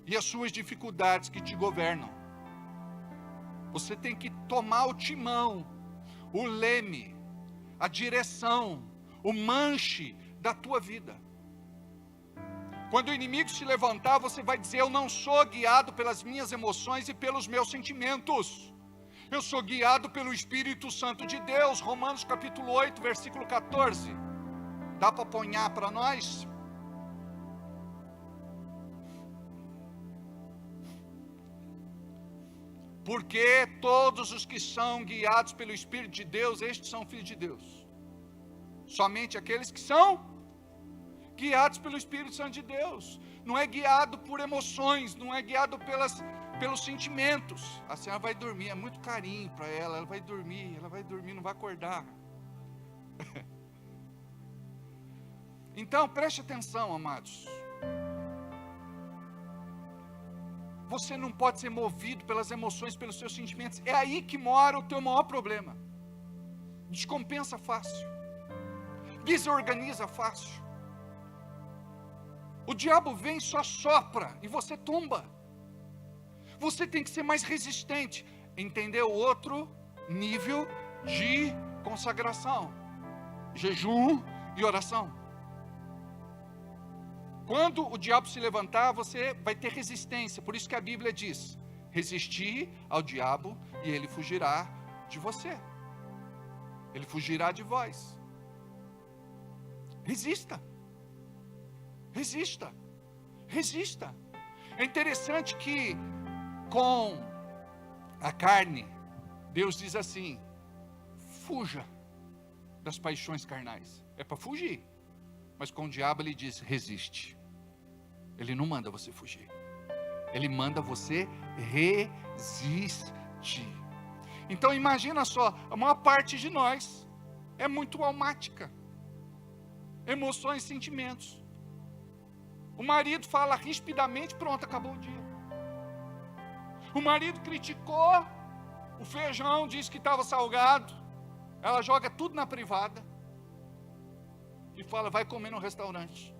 D: e as suas dificuldades que te governam. Você tem que tomar o timão, o leme, a direção, o manche da tua vida. Quando o inimigo se levantar, você vai dizer, eu não sou guiado pelas minhas emoções e pelos meus sentimentos. Eu sou guiado pelo Espírito Santo de Deus. Romanos capítulo 8, versículo 14. Dá para apanhar para nós? Porque todos os que são guiados pelo Espírito de Deus, estes são filhos de Deus. Somente aqueles que são guiados pelo Espírito Santo de Deus. Não é guiado por emoções, não é guiado pelos sentimentos. A senhora vai dormir, é muito carinho para ela vai dormir, não vai acordar. Então, preste atenção, amados. Você não pode ser movido pelas emoções, pelos seus sentimentos. É aí que mora o teu maior problema. Descompensa fácil. Desorganiza fácil. O diabo vem, só sopra e você tomba. Você tem que ser mais resistente. Entender o outro nível de consagração. Jejum e oração. Quando o diabo se levantar, você vai ter resistência. Por isso que a Bíblia diz: resistir ao diabo e ele fugirá de você. Ele fugirá de vós. Resista. Resista. Resista. É interessante que com a carne, Deus diz assim: fuja das paixões carnais. É para fugir. Mas com o diabo ele diz: resiste. Ele não manda você fugir. Ele manda você resistir. Então imagina só, a maior parte de nós é muito almática. Emoções, sentimentos. O marido fala rispidamente, pronto, acabou o dia. O marido criticou o feijão, disse que estava salgado. Ela joga tudo na privada e fala: vai comer no restaurante.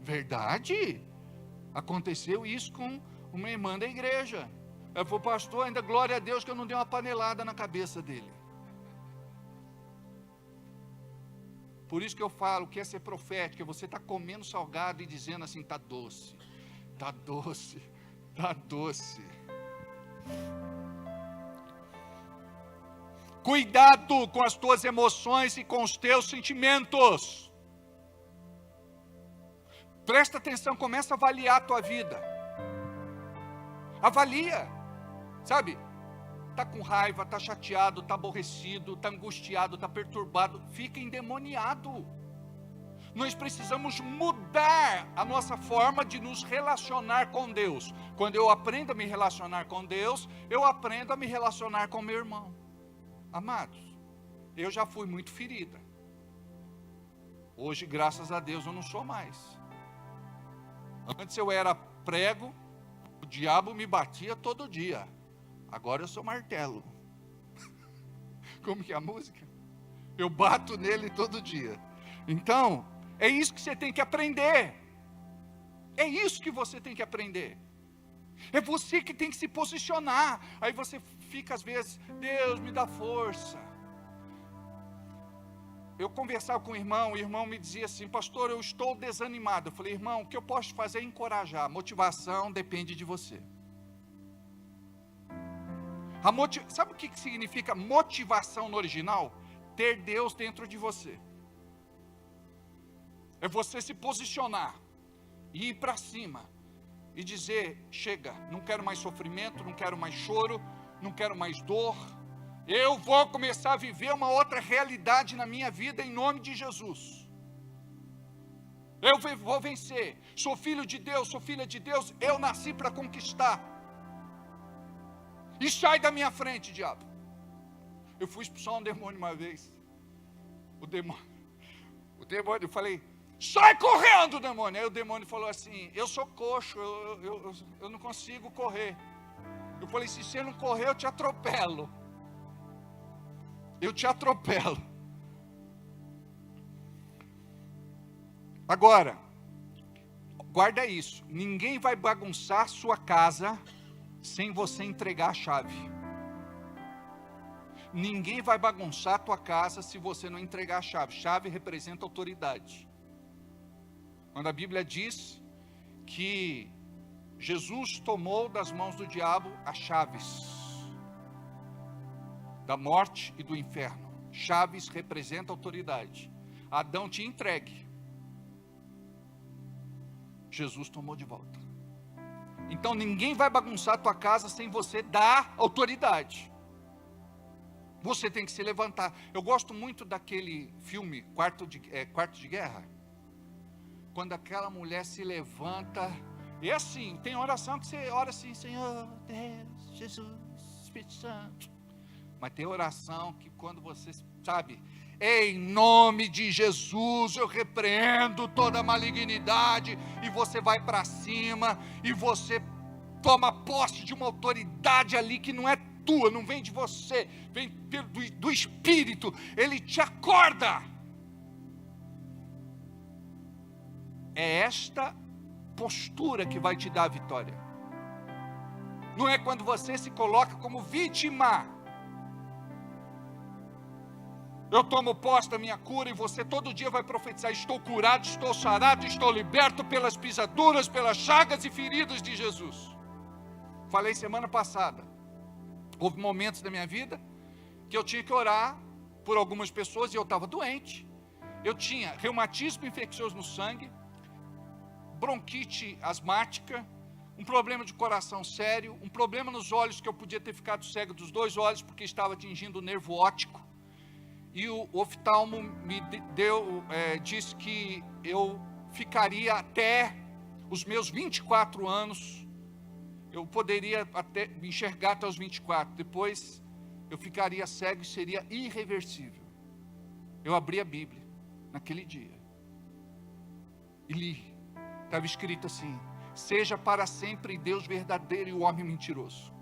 D: Verdade? Aconteceu isso com uma irmã da igreja. Ela falou: pastor, ainda glória a Deus que eu não dei uma panelada na cabeça dele. Por isso que eu falo que é ser profético, é você estar comendo salgado e dizendo assim: está doce, está doce, está doce. Cuidado com as tuas emoções e com os teus sentimentos. Presta atenção, começa a avaliar a tua vida. Avalia, sabe? Está com raiva, está chateado, está aborrecido, está angustiado, está perturbado, fica endemoniado. Nós precisamos mudar a nossa forma de nos relacionar com Deus. Quando eu aprendo a me relacionar com Deus, eu aprendo a me relacionar com meu irmão. Amados, eu já fui muito ferida. Hoje, graças a Deus, eu não sou mais. Antes eu era prego, o diabo me batia todo dia. Agora eu sou martelo. Como que é a música? Eu bato nele todo dia. Então, é isso que você tem que aprender. É isso que você tem que aprender. É você que tem que se posicionar. Aí você fica às vezes: Deus me dá força. Eu conversava com o irmão me dizia assim: pastor, eu estou desanimado. Eu falei: irmão, o que eu posso fazer é encorajar. Motivação depende de você. Sabe o que significa motivação no original? Ter Deus dentro de você. É você se posicionar e ir para cima e dizer: chega, não quero mais sofrimento, não quero mais choro, não quero mais dor. Eu vou começar a viver uma outra realidade na minha vida em nome de Jesus. Eu vou vencer. Sou filho de Deus, sou filha de Deus. Eu nasci para conquistar. E sai da minha frente, diabo. Eu fui expulsar um demônio uma vez. O demônio, eu falei: sai correndo, demônio. Aí o demônio falou assim: eu sou coxo, eu não consigo correr. Eu falei: se você não correr, eu te atropelo. Eu te atropelo. Agora, guarda isso: ninguém vai bagunçar sua casa sem você entregar a chave. Ninguém vai bagunçar a tua casa se você não entregar a chave. Chave representa autoridade. Quando a Bíblia diz que Jesus tomou das mãos do diabo as chaves da morte e do inferno. Chaves representa autoridade. Adão tinha entregue. Jesus tomou de volta. Então ninguém vai bagunçar a tua casa sem você dar autoridade. Você tem que se levantar. Eu gosto muito daquele filme Quarto de Guerra. Quando aquela mulher se levanta. E assim, tem oração que você ora assim: Senhor, Deus, Jesus, Espírito Santo. Mas tem oração que quando você, sabe, em nome de Jesus, eu repreendo toda malignidade, e você vai para cima, e você toma posse de uma autoridade ali que não é tua, não vem de você, vem do Espírito. Ele te acorda. É esta postura que vai te dar a vitória. Não é quando você se coloca como vítima. Eu tomo posse da minha cura e você todo dia vai profetizar: estou curado, estou sarado, estou liberto pelas pisaduras, pelas chagas e feridas de Jesus. Falei semana passada, houve momentos da minha vida que eu tinha que orar por algumas pessoas e eu estava doente. Eu tinha reumatismo infeccioso no sangue, bronquite asmática, um problema de coração sério, um problema nos olhos que eu podia ter ficado cego dos 2 olhos porque estava atingindo o nervo óptico. E o oftalmo me disse que eu ficaria até os meus 24 anos, eu poderia até me enxergar até os 24, depois eu ficaria cego e seria irreversível. Eu abri a Bíblia naquele dia e li, estava escrito assim: seja para sempre Deus verdadeiro e o homem mentiroso.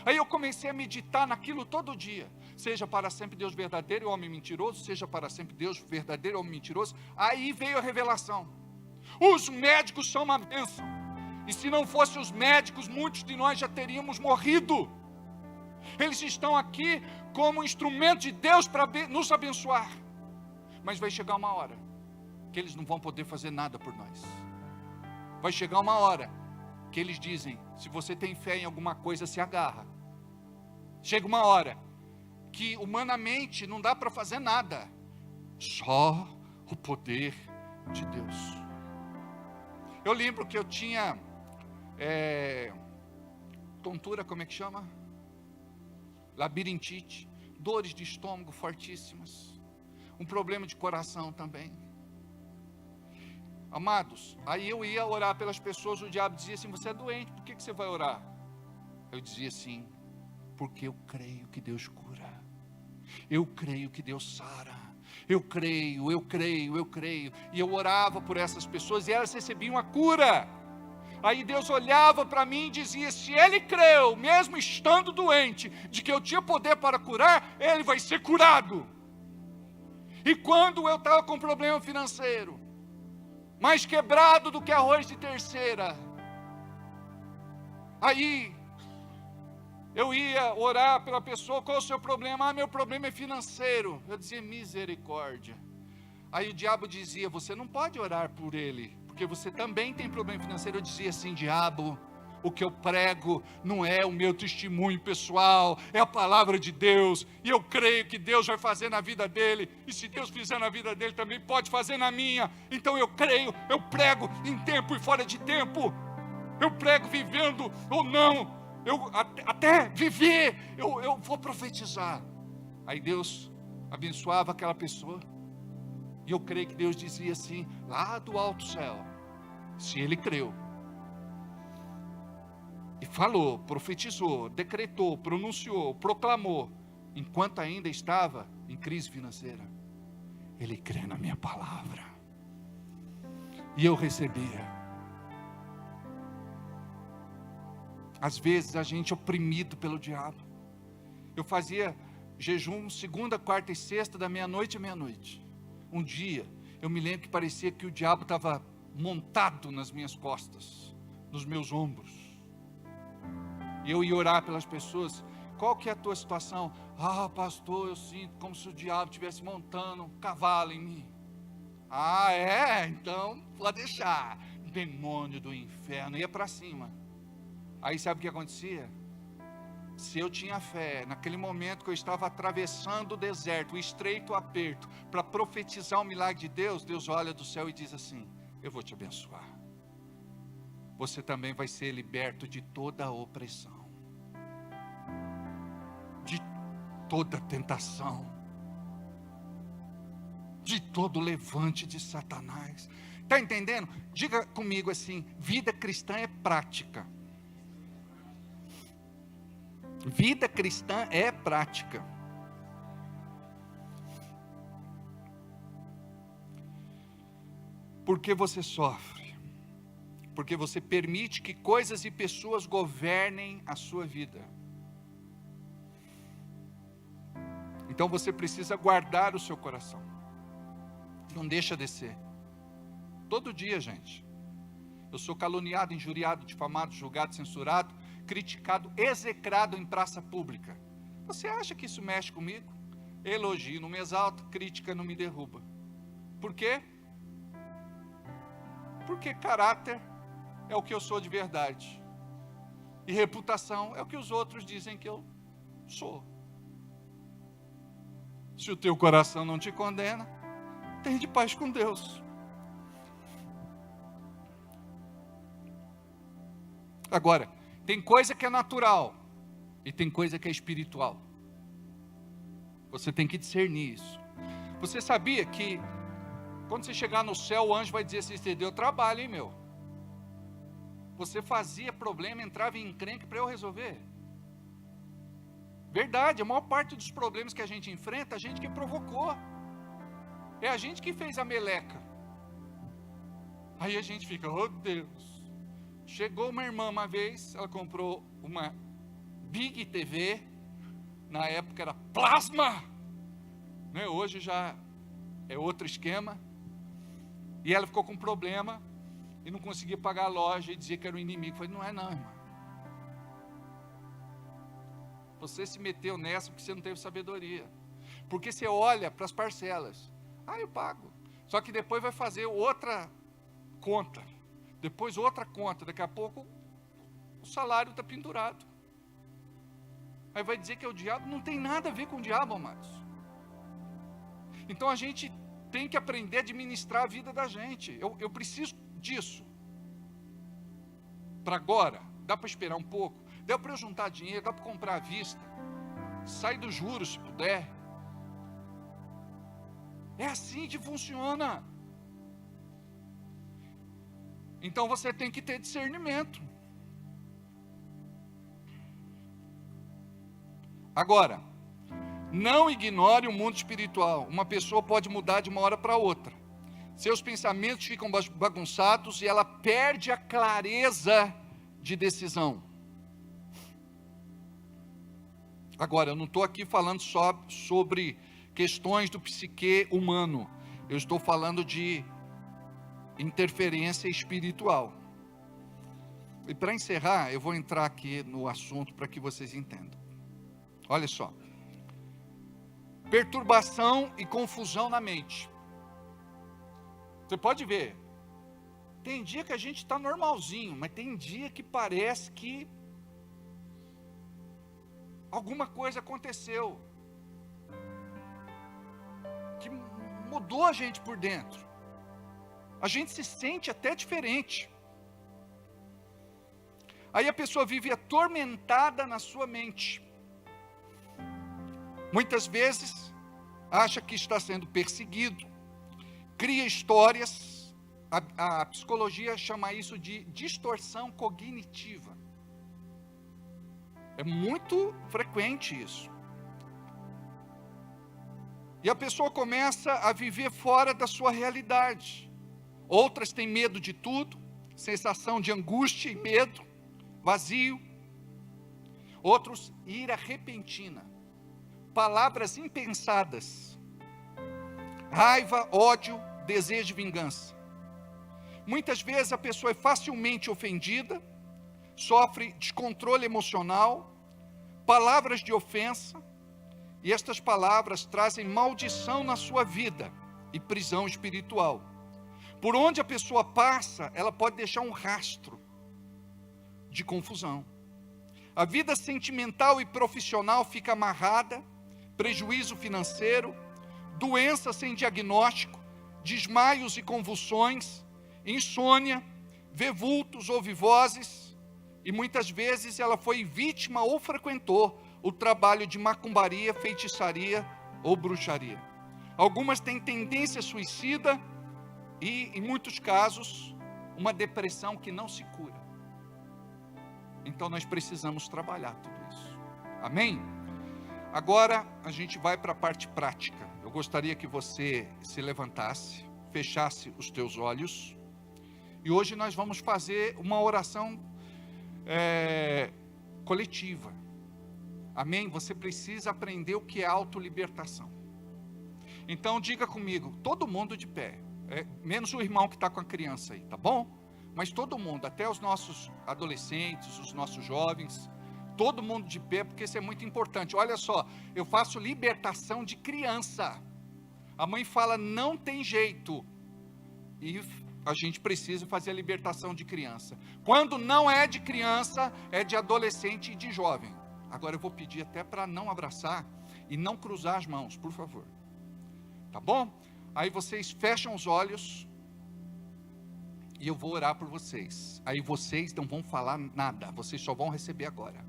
D: Aí eu comecei a meditar naquilo todo dia: seja para sempre Deus verdadeiro e o homem mentiroso, seja para sempre Deus verdadeiro e o homem mentiroso. Aí veio a revelação: os médicos são uma bênção, e se não fossem os médicos, muitos de nós já teríamos morrido. Eles estão aqui como instrumento de Deus para nos abençoar, mas vai chegar uma hora que eles não vão poder fazer nada por nós. Vai chegar uma hora que eles dizem: se você tem fé em alguma coisa, se agarra. Chega uma hora que humanamente não dá para fazer nada, só o poder de Deus. Eu lembro que eu tinha tontura, como é que chama? Labirintite, dores de estômago fortíssimas, um problema de coração também. Amados, aí eu ia orar pelas pessoas, o diabo dizia assim: você é doente, por que você vai orar? Eu dizia assim: porque eu creio que Deus cura, eu creio que Deus sara, eu creio. E eu orava por essas pessoas e elas recebiam a cura. Aí Deus olhava para mim e dizia: se ele creu, mesmo estando doente, de que eu tinha poder para curar, ele vai ser curado. E quando eu estava com problema financeiro, mais quebrado do que arroz de terceira, aí eu ia orar pela pessoa: qual é o seu problema? Meu problema é financeiro. Eu dizia: misericórdia. Aí o diabo dizia: você não pode orar por ele, porque você também tem problema financeiro. Eu dizia assim: diabo, o que eu prego não é o meu testemunho pessoal, é a palavra de Deus, e eu creio que Deus vai fazer na vida dele, e se Deus fizer na vida dele, também pode fazer na minha. Então eu creio, eu prego em tempo e fora de tempo, eu prego vivendo ou não, eu até viver, eu vou profetizar. Aí Deus abençoava aquela pessoa, e eu creio que Deus dizia assim, lá do alto céu, se ele creu, e falou, profetizou, decretou, pronunciou, proclamou, enquanto ainda estava em crise financeira, ele crê na minha palavra, e eu recebia. Às vezes a gente é oprimido pelo diabo. Eu fazia jejum segunda, quarta e sexta, da meia-noite à meia-noite. Um dia, eu me lembro que parecia que o diabo estava montado nas minhas costas, nos meus ombros. E eu ia orar pelas pessoas. Qual que é a tua situação? Ah, pastor, eu sinto como se o diabo estivesse montando um cavalo em mim. Ah, é? Então, pode deixar. Demônio do inferno. Ia para cima. Aí sabe o que acontecia? Se eu tinha fé, naquele momento que eu estava atravessando o deserto, o estreito aperto, para profetizar o milagre de Deus, Deus olha do céu e diz assim, eu vou te abençoar. Você também vai ser liberto de toda a opressão, de toda tentação, de todo levante de Satanás. Está entendendo? Diga comigo assim, vida cristã é prática. Vida cristã é prática. Porque você sofre, porque você permite que coisas e pessoas governem a sua vida. Então você precisa guardar o seu coração. Não deixa descer. Todo dia, gente. Eu sou caluniado, injuriado, difamado, julgado, censurado, criticado, execrado em praça pública. Você acha que isso mexe comigo? Elogio não me exalta, crítica não me derruba. Por quê? Porque caráter é o que eu sou de verdade. E reputação é o que os outros dizem que eu sou. Se o teu coração não te condena, tem de paz com Deus. Agora, tem coisa que é natural e tem coisa que é espiritual. Você tem que discernir isso. Você sabia que quando você chegar no céu, o anjo vai dizer assim: você deu trabalho, hein, meu? Você fazia problema, entrava em encrenca para eu resolver. Verdade, a maior parte dos problemas que a gente enfrenta, a gente que provocou. É a gente que fez a meleca. Aí a gente fica, oh Deus. Chegou uma irmã uma vez, ela comprou uma Big TV, na época era plasma, né? Hoje já é outro esquema. E ela ficou com problema e não conseguia pagar a loja e dizia que era o inimigo. Eu falei, não é não, irmã. Você se meteu nessa porque você não teve sabedoria. Porque você olha para as parcelas. Ah, eu pago. Só que depois vai fazer outra conta. Depois outra conta. Daqui a pouco o salário está pendurado. Aí vai dizer que é o diabo. Não tem nada a ver com o diabo, amados. Então a gente tem que aprender a administrar a vida da gente. Eu preciso disso. Para agora, dá para esperar um pouco. Dá para eu juntar dinheiro, dá para comprar à vista. Sai dos juros se puder. É assim que funciona. Então você tem que ter discernimento. Agora, não ignore o mundo espiritual. Uma pessoa pode mudar de uma hora para outra. Seus pensamentos ficam bagunçados e ela perde a clareza de decisão. Agora, eu não estou aqui falando só sobre questões do psique humano. Eu estou falando de interferência espiritual. E para encerrar, eu vou entrar aqui no assunto para que vocês entendam. Olha só. Perturbação e confusão na mente. Você pode ver. Tem dia que a gente está normalzinho, mas tem dia que parece que alguma coisa aconteceu. Que mudou a gente por dentro. A gente se sente até diferente. Aí a pessoa vive atormentada na sua mente. Muitas vezes acha que está sendo perseguido, cria histórias, a psicologia chama isso de distorção cognitiva. É muito frequente isso. E a pessoa começa a viver fora da sua realidade. Outras têm medo de tudo, sensação de angústia e medo, vazio. Outros, ira repentina. Palavras impensadas, raiva, ódio, desejo de vingança. Muitas vezes a pessoa é facilmente ofendida, sofre descontrole emocional, palavras de ofensa, e estas palavras trazem maldição na sua vida e prisão espiritual. Por onde a pessoa passa, ela pode deixar um rastro de confusão. A vida sentimental e profissional fica amarrada, prejuízo financeiro, doença sem diagnóstico, desmaios e convulsões, insônia, vê vultos, ouve vozes, e muitas vezes ela foi vítima ou frequentou o trabalho de macumbaria, feitiçaria ou bruxaria. Algumas têm tendência suicida e, em muitos casos, uma depressão que não se cura. Então nós precisamos trabalhar tudo isso. Amém? Agora a gente vai para a parte prática. Eu gostaria que você se levantasse, fechasse os teus olhos. E hoje nós vamos fazer uma oração coletiva. Amém? Você precisa aprender o que é autolibertação. Então diga comigo, todo mundo de pé. Menos o irmão que está com a criança aí, tá bom? Mas todo mundo, até os nossos adolescentes, os nossos jovens, todo mundo de pé, porque isso é muito importante. Olha só, eu faço libertação de criança. A mãe fala, não tem jeito. E a gente precisa fazer a libertação de criança. Quando não é de criança, é de adolescente e de jovem. Agora eu vou pedir até para não abraçar e não cruzar as mãos, por favor. Tá bom? Aí vocês fecham os olhos e eu vou orar por vocês. Aí vocês não vão falar nada, vocês só vão receber agora.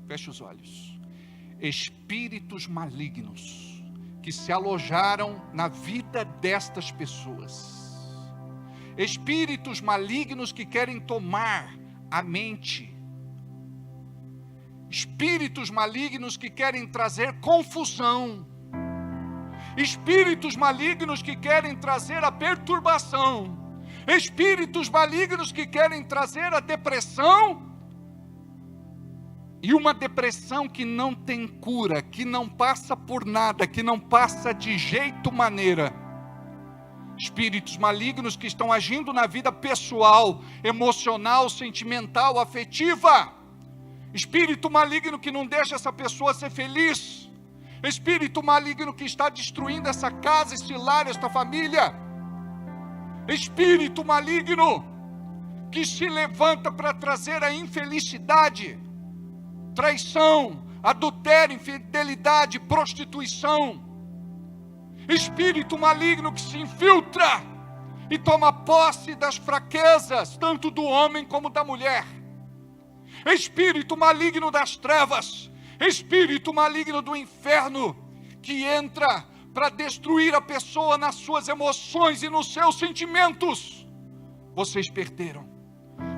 D: Feche os olhos. Espíritos malignos que se alojaram na vida destas pessoas. Espíritos malignos que querem tomar a mente. Espíritos malignos que querem trazer confusão. Espíritos malignos que querem trazer a perturbação. Espíritos malignos que querem trazer a depressão. E uma depressão que não tem cura, que não passa por nada, que não passa de jeito maneira. Espíritos malignos que estão agindo na vida pessoal, emocional, sentimental, afetiva. Espírito maligno que não deixa essa pessoa ser feliz. Espírito maligno que está destruindo essa casa, esse lar, esta família. Espírito maligno que se levanta para trazer a infelicidade, traição, adultério, infidelidade, prostituição. Espírito maligno que se infiltra e toma posse das fraquezas, tanto do homem como da mulher. Espírito maligno das trevas, espírito maligno do inferno, que entra para destruir a pessoa nas suas emoções e nos seus sentimentos. Vocês perderam.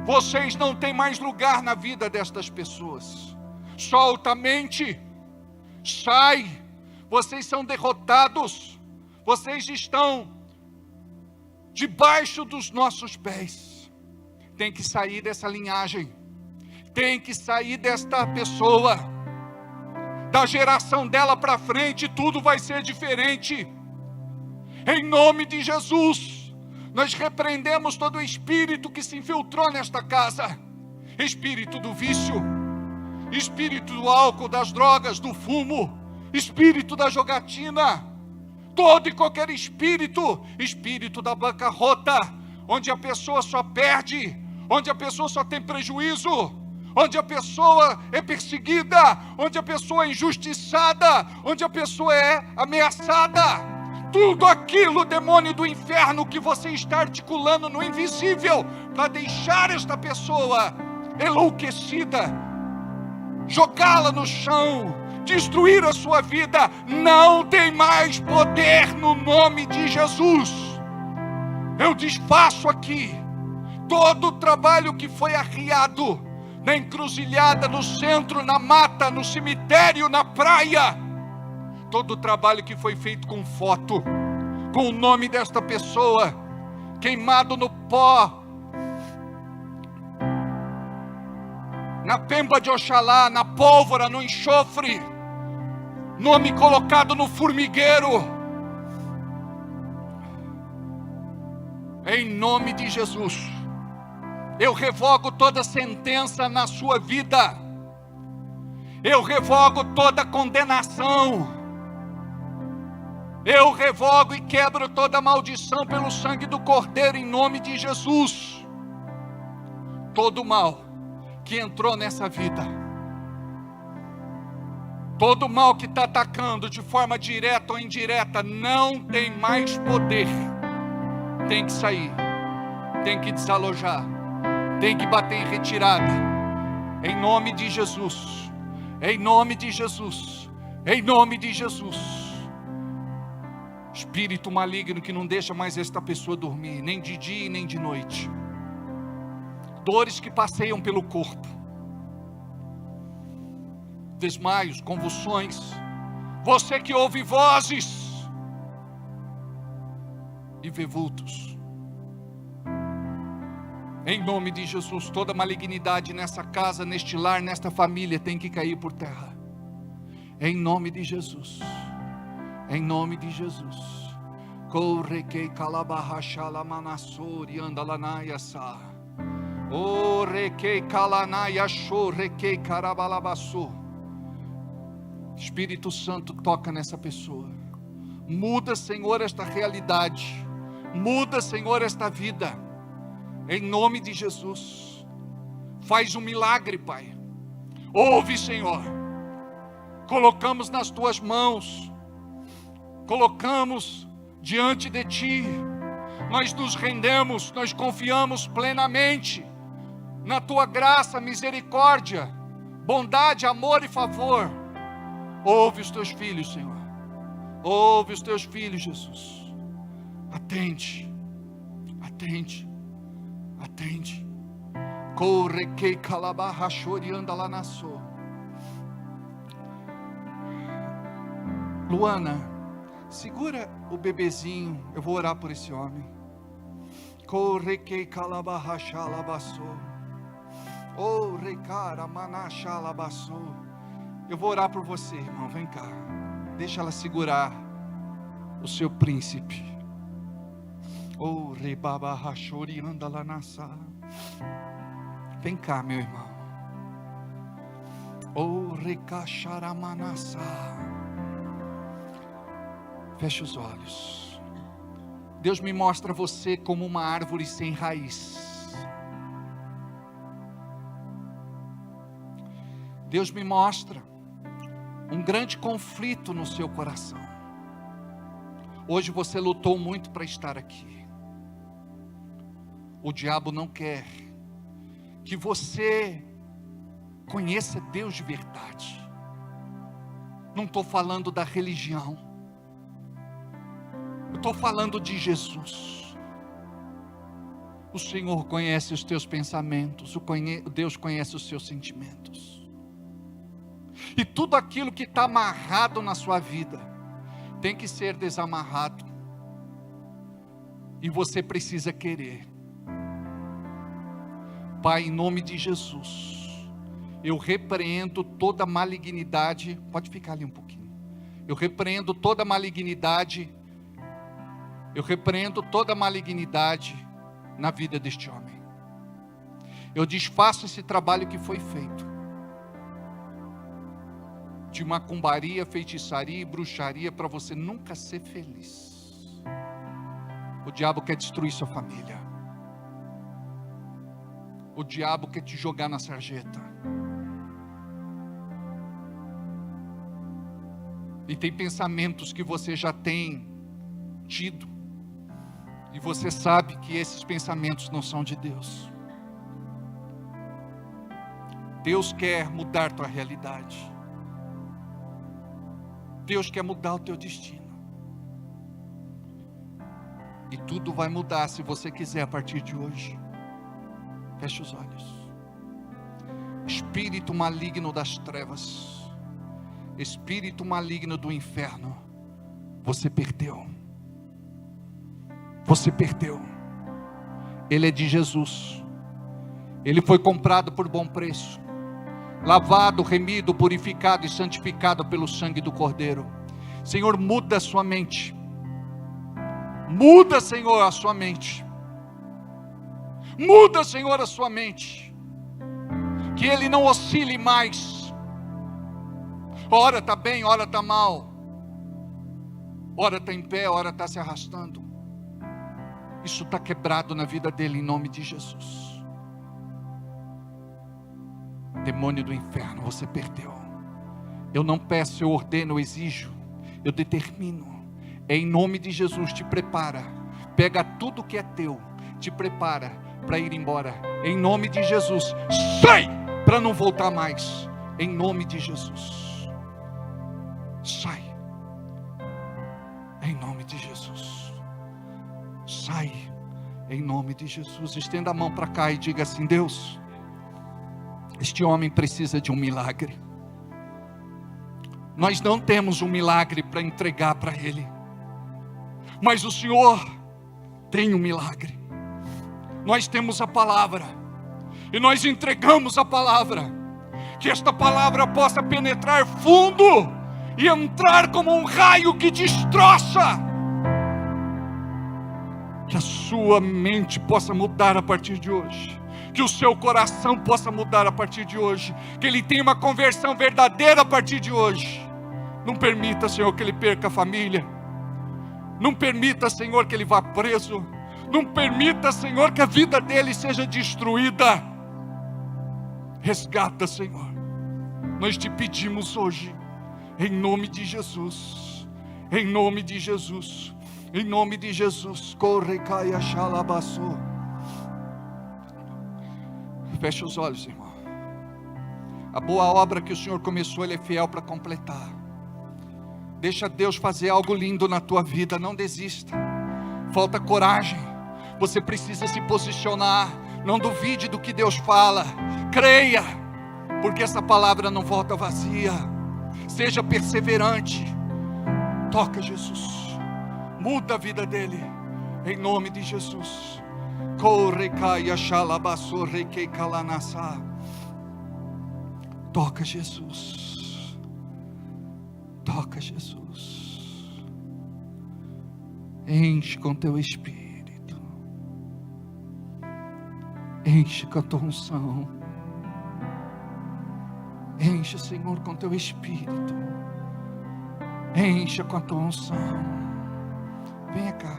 D: Vocês não têm mais lugar na vida destas pessoas. Solta a mente. Sai. Vocês são derrotados. Vocês estão debaixo dos nossos pés. Tem que sair dessa linhagem. Tem que sair desta pessoa. Da geração dela para frente, tudo vai ser diferente. Em nome de Jesus, nós repreendemos todo o espírito que se infiltrou nesta casa. Espírito do vício, espírito do álcool, das drogas, do fumo, espírito da jogatina, todo e qualquer espírito, espírito da bancarrota, onde a pessoa só perde, onde a pessoa só tem prejuízo, onde a pessoa é perseguida, onde a pessoa é injustiçada, onde a pessoa é ameaçada. Tudo aquilo, demônio do inferno, que você está articulando no invisível, para deixar esta pessoa enlouquecida, jogá-la no chão, destruir a sua vida, não tem mais poder no nome de Jesus. Eu desfaço aqui todo o trabalho que foi arriado na encruzilhada, no centro, na mata, no cemitério, na praia. Todo o trabalho que foi feito com foto, com o nome desta pessoa, queimado no pó, na pemba de Oxalá, na pólvora, no enxofre, nome colocado no formigueiro. Em nome de Jesus, eu revogo toda sentença na sua vida. Eu revogo toda condenação. Eu revogo e quebro toda maldição pelo sangue do Cordeiro, em nome de Jesus. Todo mal que entrou nessa vida, todo mal que está atacando de forma direta ou indireta, não tem mais poder. Tem que sair, tem que desalojar, tem que bater em retirada, em nome de Jesus, em nome de Jesus, em nome de Jesus. Espírito maligno que não deixa mais esta pessoa dormir, nem de dia nem de noite. Dores que passeiam pelo corpo, desmaios, convulsões. Você que ouve vozes e vê vultos, em nome de Jesus, toda malignidade nessa casa, neste lar, nesta família, tem que cair por terra, em nome de Jesus, em nome de Jesus. Corre que calabarrachala manassori andalanaiasa. Oh, requei kalanai achou, requei carabalabaçu. Espírito Santo, toca nessa pessoa. Muda, Senhor, esta realidade. Muda, Senhor, esta vida. Em nome de Jesus. Faz um milagre, Pai. Ouve, Senhor. Colocamos nas Tuas mãos. Colocamos diante de Ti. Nós nos rendemos, nós confiamos plenamente na Tua graça, misericórdia, bondade, amor e favor. Ouve os Teus filhos, Senhor. Ouve os Teus filhos, Jesus. Atende, atende, atende. Corre que calabarra chorianda lá na sua. Luana, segura o bebezinho, eu vou orar por esse homem. Corre que calabarra xalabaçou. Oh, recara manachalabaçou. Eu vou orar por você, irmão, vem cá. Deixa ela segurar o seu príncipe. Oh, rebaba rachori anda lá na sala. Vem cá, meu irmão. Oh, recacharamanassa. Feche os olhos. Deus me mostra você como uma árvore sem raiz. Deus me mostra um grande conflito no seu coração. Hoje você lutou muito para estar aqui. O diabo não quer que você conheça Deus de verdade. Não estou falando da religião. Eu estou falando de Jesus. O Senhor conhece os teus pensamentos. Deus conhece os seus sentimentos. E tudo aquilo que está amarrado na sua vida tem que ser desamarrado. E você precisa querer. Pai, em nome de Jesus, eu repreendo toda malignidade. Pode ficar ali um pouquinho. Eu repreendo toda malignidade. Eu repreendo toda malignidade na vida deste homem. Eu desfaço esse trabalho que foi feito de macumbaria, feitiçaria e bruxaria para você nunca ser feliz. O diabo quer destruir sua família. O diabo quer te jogar na sarjeta. E tem pensamentos que você já tem tido. E você sabe que esses pensamentos não são de Deus. Deus quer mudar tua realidade. Deus quer mudar o teu destino. E tudo vai mudar se você quiser a partir de hoje. Feche os olhos. Espírito maligno das trevas, espírito maligno do inferno, você perdeu. Você perdeu. Ele é de Jesus. Ele foi comprado por bom preço. Lavado, remido, purificado e santificado pelo sangue do Cordeiro. Senhor, muda a sua mente. Muda, Senhor, a sua mente. Muda, Senhor, a sua mente. Que ele não oscile mais. Ora está bem, ora está mal. Ora está em pé, ora está se arrastando. Isso está quebrado na vida dele em nome de Jesus. Demônio do inferno, você perdeu. Eu não peço, eu ordeno, eu exijo, eu determino. É em nome de Jesus, te prepara. Pega tudo que é teu, te prepara para ir embora. Em nome de Jesus, sai para não voltar mais. Em nome de Jesus, sai. Em nome de Jesus, sai. Em nome de Jesus, estenda a mão para cá e diga assim: Deus, este homem precisa de um milagre. Nós não temos um milagre para entregar para ele, mas o Senhor tem um milagre. Nós temos a palavra, e nós entregamos a palavra. Que esta palavra possa penetrar fundo e entrar como um raio que destroça. Que a sua mente possa mudar a partir de hoje. que o seu coração possa mudar a partir de hoje, que ele tenha uma conversão verdadeira a partir de hoje. Não permita, Senhor, que ele perca a família. Não permita, Senhor, que ele vá preso. Não permita, Senhor, que a vida dele seja destruída. Resgata, Senhor. Nós te pedimos hoje, em nome de Jesus. Em nome de Jesus. Em nome de Jesus. Corre, caia, xalabaçu. Feche os olhos, irmão. A boa obra que o Senhor começou, Ele é fiel para completar. Deixa Deus fazer algo lindo na tua vida. Não desista. Falta coragem. Você precisa se posicionar. Não duvide do que Deus fala. Creia, porque essa palavra não volta vazia. Seja perseverante. Toca Jesus. Muda a vida dele. Em nome de Jesus. Corre, caia, xalabaçu, requei, calanassá. Toca Jesus. Toca Jesus. Enche com teu Espírito. Enche com a tua unção. Enche, Senhor, com teu Espírito. Enche com a tua unção. Venha cá.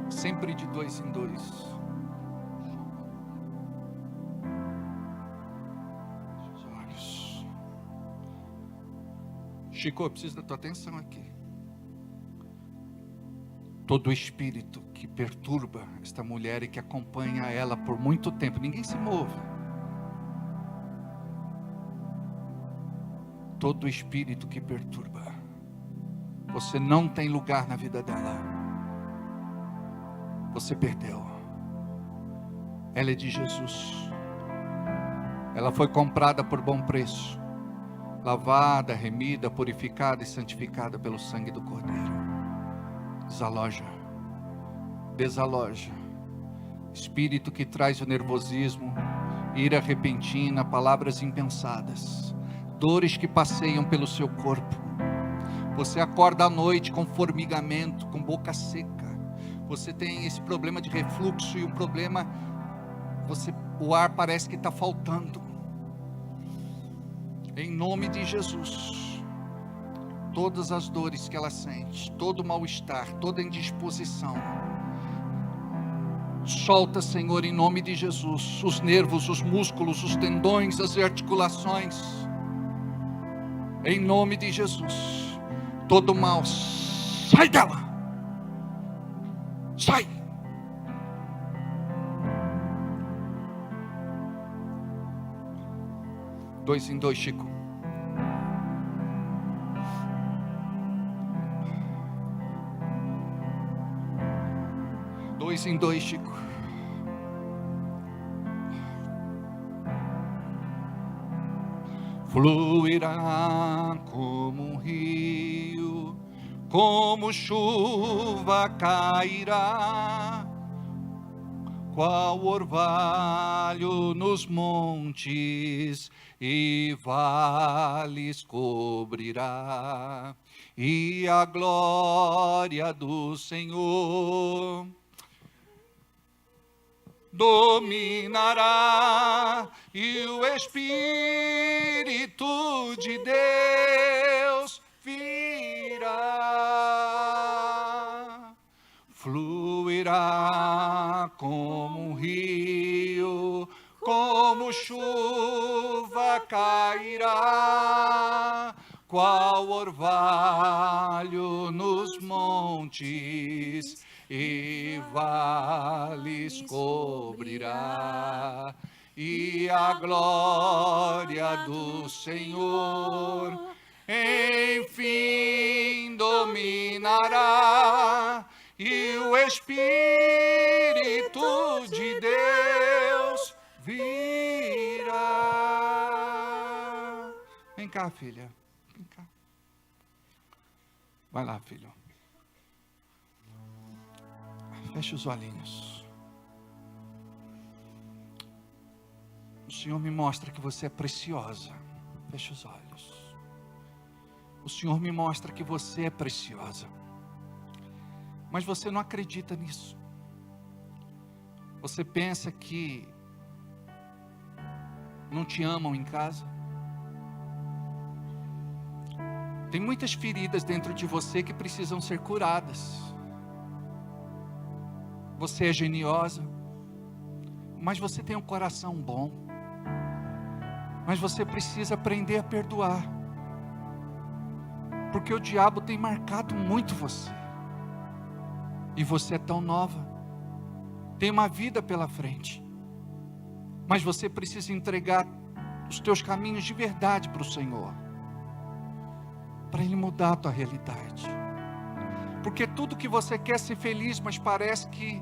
D: Sempre de 2 em 2. Os olhos. Chico, eu preciso da tua atenção aqui. Todo espírito que perturba esta mulher e que acompanha ela por muito tempo, ninguém se move. Todo espírito que perturba, você não tem lugar na vida dela. Você perdeu. Ela é de Jesus. Ela foi comprada por bom preço, lavada, remida, purificada e santificada pelo sangue do Cordeiro. Desaloja. Desaloja. Espírito que traz o nervosismo, ira repentina, palavras impensadas, dores que passeiam pelo seu corpo. Você acorda à noite com formigamento, com boca seca. Você tem esse problema de refluxo e um problema, o ar parece que está faltando. Em nome de Jesus, todas as dores que ela sente, todo o mal-estar, toda a indisposição, solta, Senhor, em nome de Jesus, os nervos, os músculos, os tendões, as articulações, em nome de Jesus, todo mal, sai dela. Sai! Dois em 2, Chico. Dois em 2, Chico. Fluirá como um rio, como chuva cairá, qual orvalho nos montes e vales cobrirá, e a glória do Senhor dominará, e o Espírito de Deus virá, fluirá como um rio, como chuva cairá, qual orvalho nos montes e vales cobrirá, e a glória do Senhor enfim dominará, e o Espírito de Deus virá. Vem cá, filha, vem cá. Vai lá, filho. Feche os olhinhos. O Senhor me mostra que você é preciosa. Feche os olhos. O Senhor me mostra que você é preciosa. Mas você não acredita nisso. Você pensa que não te amam em casa. Tem muitas feridas dentro de você que precisam ser curadas. Você é geniosa, mas você tem um coração bom. Mas você precisa aprender a perdoar. Porque o diabo tem marcado muito você. E você é tão nova. Tem uma vida pela frente. Mas você precisa entregar os teus caminhos de verdade para o Senhor. Para Ele mudar a tua realidade. Porque tudo que você quer é ser feliz, mas parece que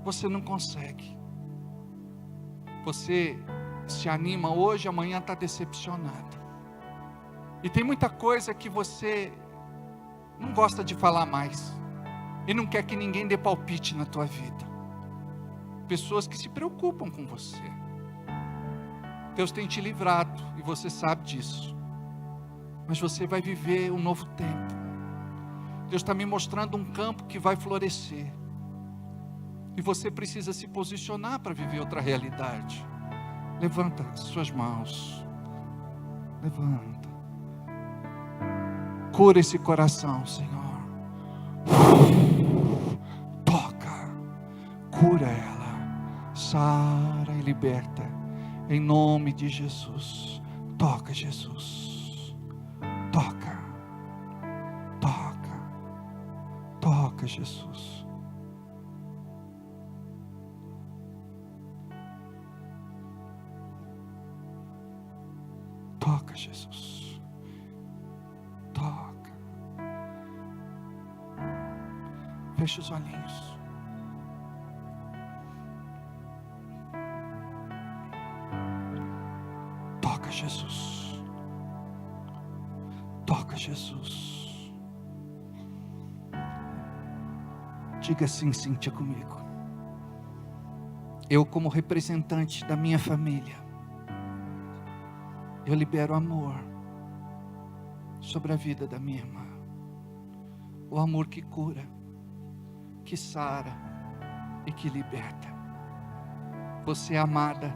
D: você não consegue. Você se anima hoje, amanhã está decepcionado. E tem muita coisa que você não gosta de falar mais. E não quer que ninguém dê palpite na tua vida. Pessoas que se preocupam com você. Deus tem te livrado e você sabe disso. Mas você vai viver um novo tempo. Deus está me mostrando um campo que vai florescer. E você precisa se posicionar para viver outra realidade. Levanta as suas mãos. Levanta. Cura esse coração, Senhor. Toca. Cura ela. Sara e liberta. Em nome de Jesus. Toca, Jesus. Toca. Toca. Toca, Jesus. Toca, Jesus. Toca. Feche os olhinhos. Toca, Jesus. Toca, Jesus. Diga assim, Cíntia, comigo. Eu, como representante da minha família, eu libero amor sobre a vida da minha irmã. O amor que cura, que sara e que liberta. Você é amada,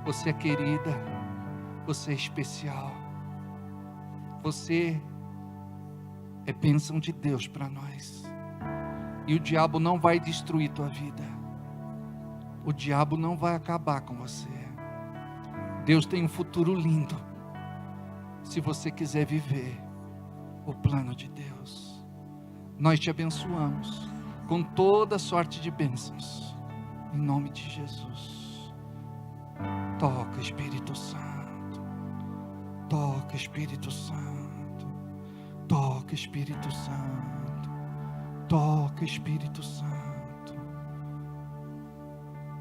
D: você é querida, você é especial. Você é bênção de Deus para nós. E o diabo não vai destruir tua vida. O diabo não vai acabar com você. Deus tem um futuro lindo, se você quiser viver o plano de Deus. Nós te abençoamos com toda sorte de bênçãos, em nome de Jesus. Toca, Espírito Santo. Toca, Espírito Santo. Toca, Espírito Santo. Toca, Espírito Santo.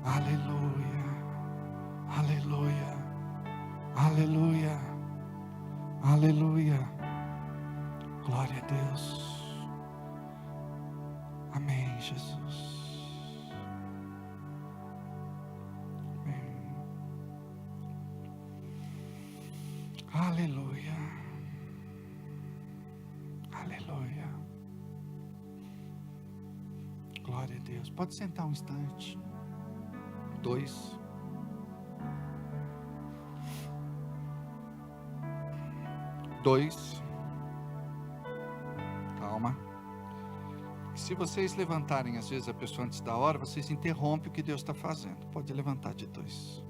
D: Aleluia. Aleluia. Aleluia, aleluia, glória a Deus, amém, Jesus, amém, aleluia, aleluia, glória a Deus. Pode sentar um instante. 2. Calma. Se vocês levantarem às vezes a pessoa antes da hora, vocês interrompem o que Deus está fazendo. Pode levantar de 2.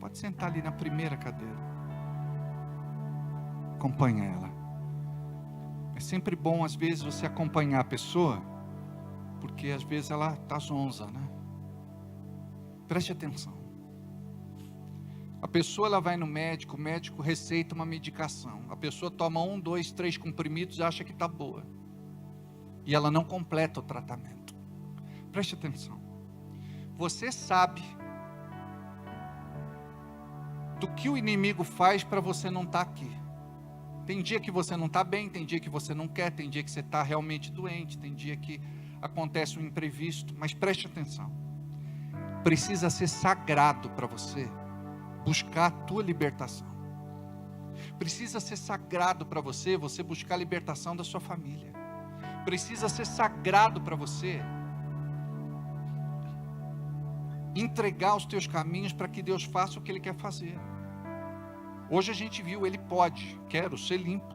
D: Pode sentar ali na primeira cadeira. Acompanha ela. É sempre bom às vezes você acompanhar a pessoa, porque às vezes ela está zonza, né? Preste atenção. A pessoa ela vai no médico, o médico receita uma medicação. A pessoa toma 1, 2, 3 comprimidos e acha que está boa. E ela não completa o tratamento. Preste atenção. Você sabe do que o inimigo faz para você não estar aqui. Tem dia que você não está bem, tem dia que você não quer, tem dia que você está realmente doente, tem dia que acontece um imprevisto. Mas preste atenção. Precisa ser sagrado para você buscar a tua libertação. Precisa ser sagrado para você buscar a libertação da sua família. Precisa ser sagrado para você entregar os teus caminhos para que Deus faça o que Ele quer fazer. Hoje a gente viu, Ele pode, quero ser limpo.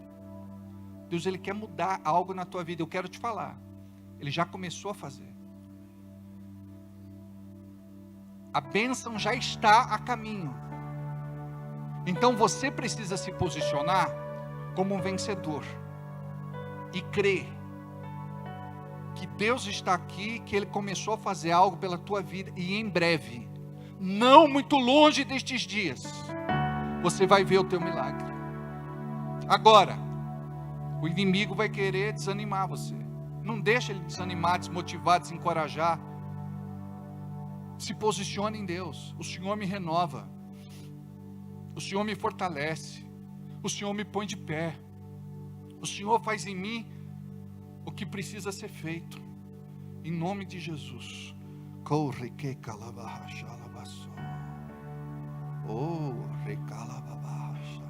D: Deus, Ele quer mudar algo na tua vida, eu quero te falar. Ele já começou a fazer. A bênção já está a caminho. Então você precisa se posicionar como um vencedor e crer que Deus está aqui, que Ele começou a fazer algo pela tua vida, e em breve, não muito longe destes dias, você vai ver o teu milagre. Agora, o inimigo vai querer desanimar você. Não deixa ele desanimar, desmotivar, desencorajar. Se posicione em Deus. O Senhor me renova, o Senhor me fortalece, o Senhor me põe de pé, o Senhor faz em mim o que precisa ser feito, em nome de Jesus. Corre que calabacha labaço. Oh, recalababacha.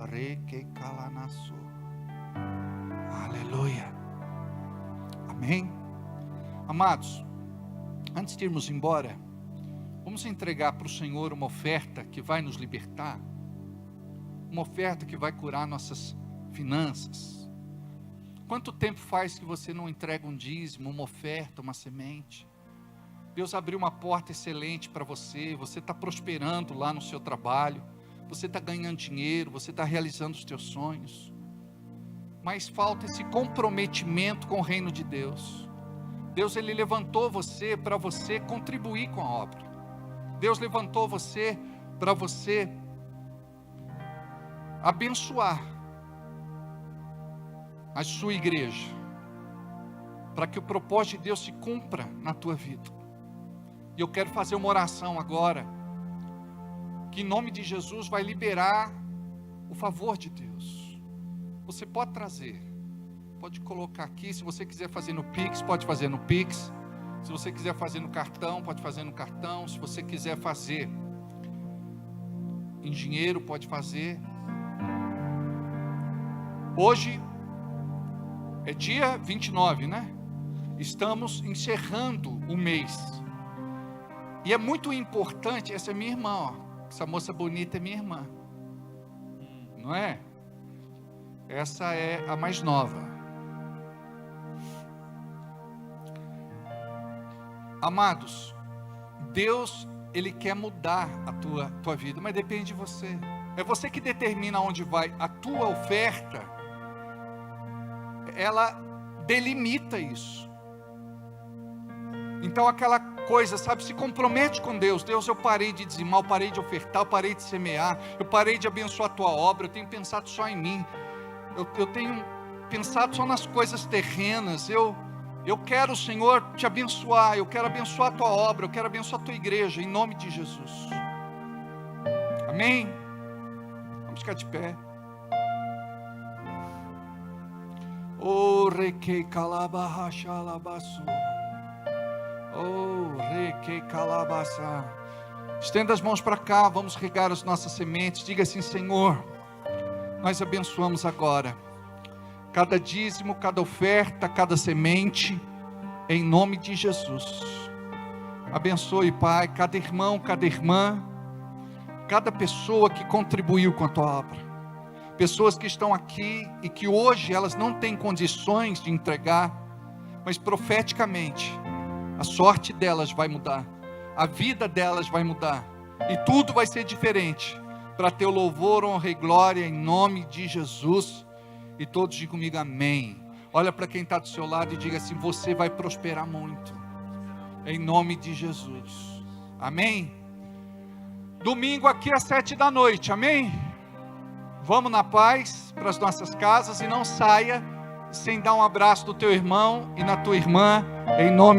D: Re que calanaço. Aleluia. Amém. Amados, antes de irmos embora, vamos entregar para o Senhor uma oferta que vai nos libertar, uma oferta que vai curar nossas finanças. Quanto tempo faz que você não entrega um dízimo, uma oferta, uma semente? Deus abriu uma porta excelente para você, você está prosperando lá no seu trabalho, você está ganhando dinheiro, você está realizando os teus sonhos, mas falta esse comprometimento com o reino de Deus. Deus, Ele levantou você para você contribuir com a obra. Deus levantou você para você abençoar a sua igreja, para que o propósito de Deus se cumpra na tua vida. E eu quero fazer uma oração agora, que em nome de Jesus vai liberar o favor de Deus. Você pode trazer, pode colocar aqui. Se você quiser fazer no Pix, pode fazer no Pix. Se você quiser fazer no cartão, pode fazer no cartão. Se você quiser fazer em dinheiro, pode fazer. Hoje é dia 29, né? Estamos encerrando o mês. E é muito importante, essa é minha irmã, ó. Essa moça bonita é minha irmã. Não é? Essa é a mais nova. Amados, Deus, Ele quer mudar a tua vida, mas depende de você. É você que determina onde vai. A tua oferta, ela delimita isso. Então aquela coisa, sabe, se compromete com Deus. Deus, eu parei de dizimar, eu parei de ofertar, eu parei de semear, eu parei de abençoar a tua obra, eu tenho pensado só em mim, eu tenho pensado só nas coisas terrenas. Eu quero, Senhor, te abençoar, eu quero abençoar a tua obra, eu quero abençoar a tua igreja, em nome de Jesus. Amém? Vamos ficar de pé. Oh, requei calabacha labaço. Oh, requei calabaça. Estenda as mãos para cá, vamos regar as nossas sementes. Diga assim: Senhor, nós abençoamos agora cada dízimo, cada oferta, cada semente, em nome de Jesus. Abençoe, Pai, cada irmão, cada irmã, cada pessoa que contribuiu com a tua obra. Pessoas que estão aqui e que hoje elas não têm condições de entregar, mas profeticamente a sorte delas vai mudar, a vida delas vai mudar, e tudo vai ser diferente, para teu louvor, honra e glória, em nome de Jesus. E todos digam comigo amém. Olha para quem está do seu lado e diga assim: você vai prosperar muito, em nome de Jesus. Amém? Domingo aqui às 7 da noite, amém? Vamos na paz para as nossas casas, e não saia sem dar um abraço do teu irmão e na tua irmã, em nome